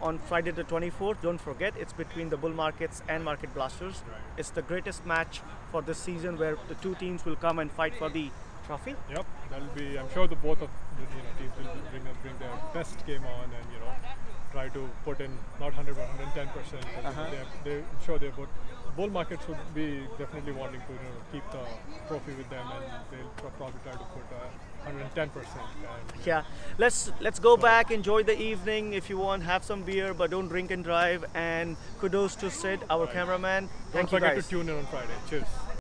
On Friday the 24th. Don't forget, it's between the Bull Markets and Market Blasters. Right. It's the greatest match for this season where the two teams will come and fight for the trophy. Yep, that'll be. I'm sure the both of the teams will bring their best game on, and try to put in not 100 but 110%. They're sure they put. Bull markets would be definitely wanting to keep the trophy with them, and they'll probably try to put 110%. Yeah, let's go back, enjoy the evening. If you want, have some beer, but don't drink and drive. And kudos to Sid, our cameraman. Thank you Don't forget guys. to tune in on Friday. Cheers.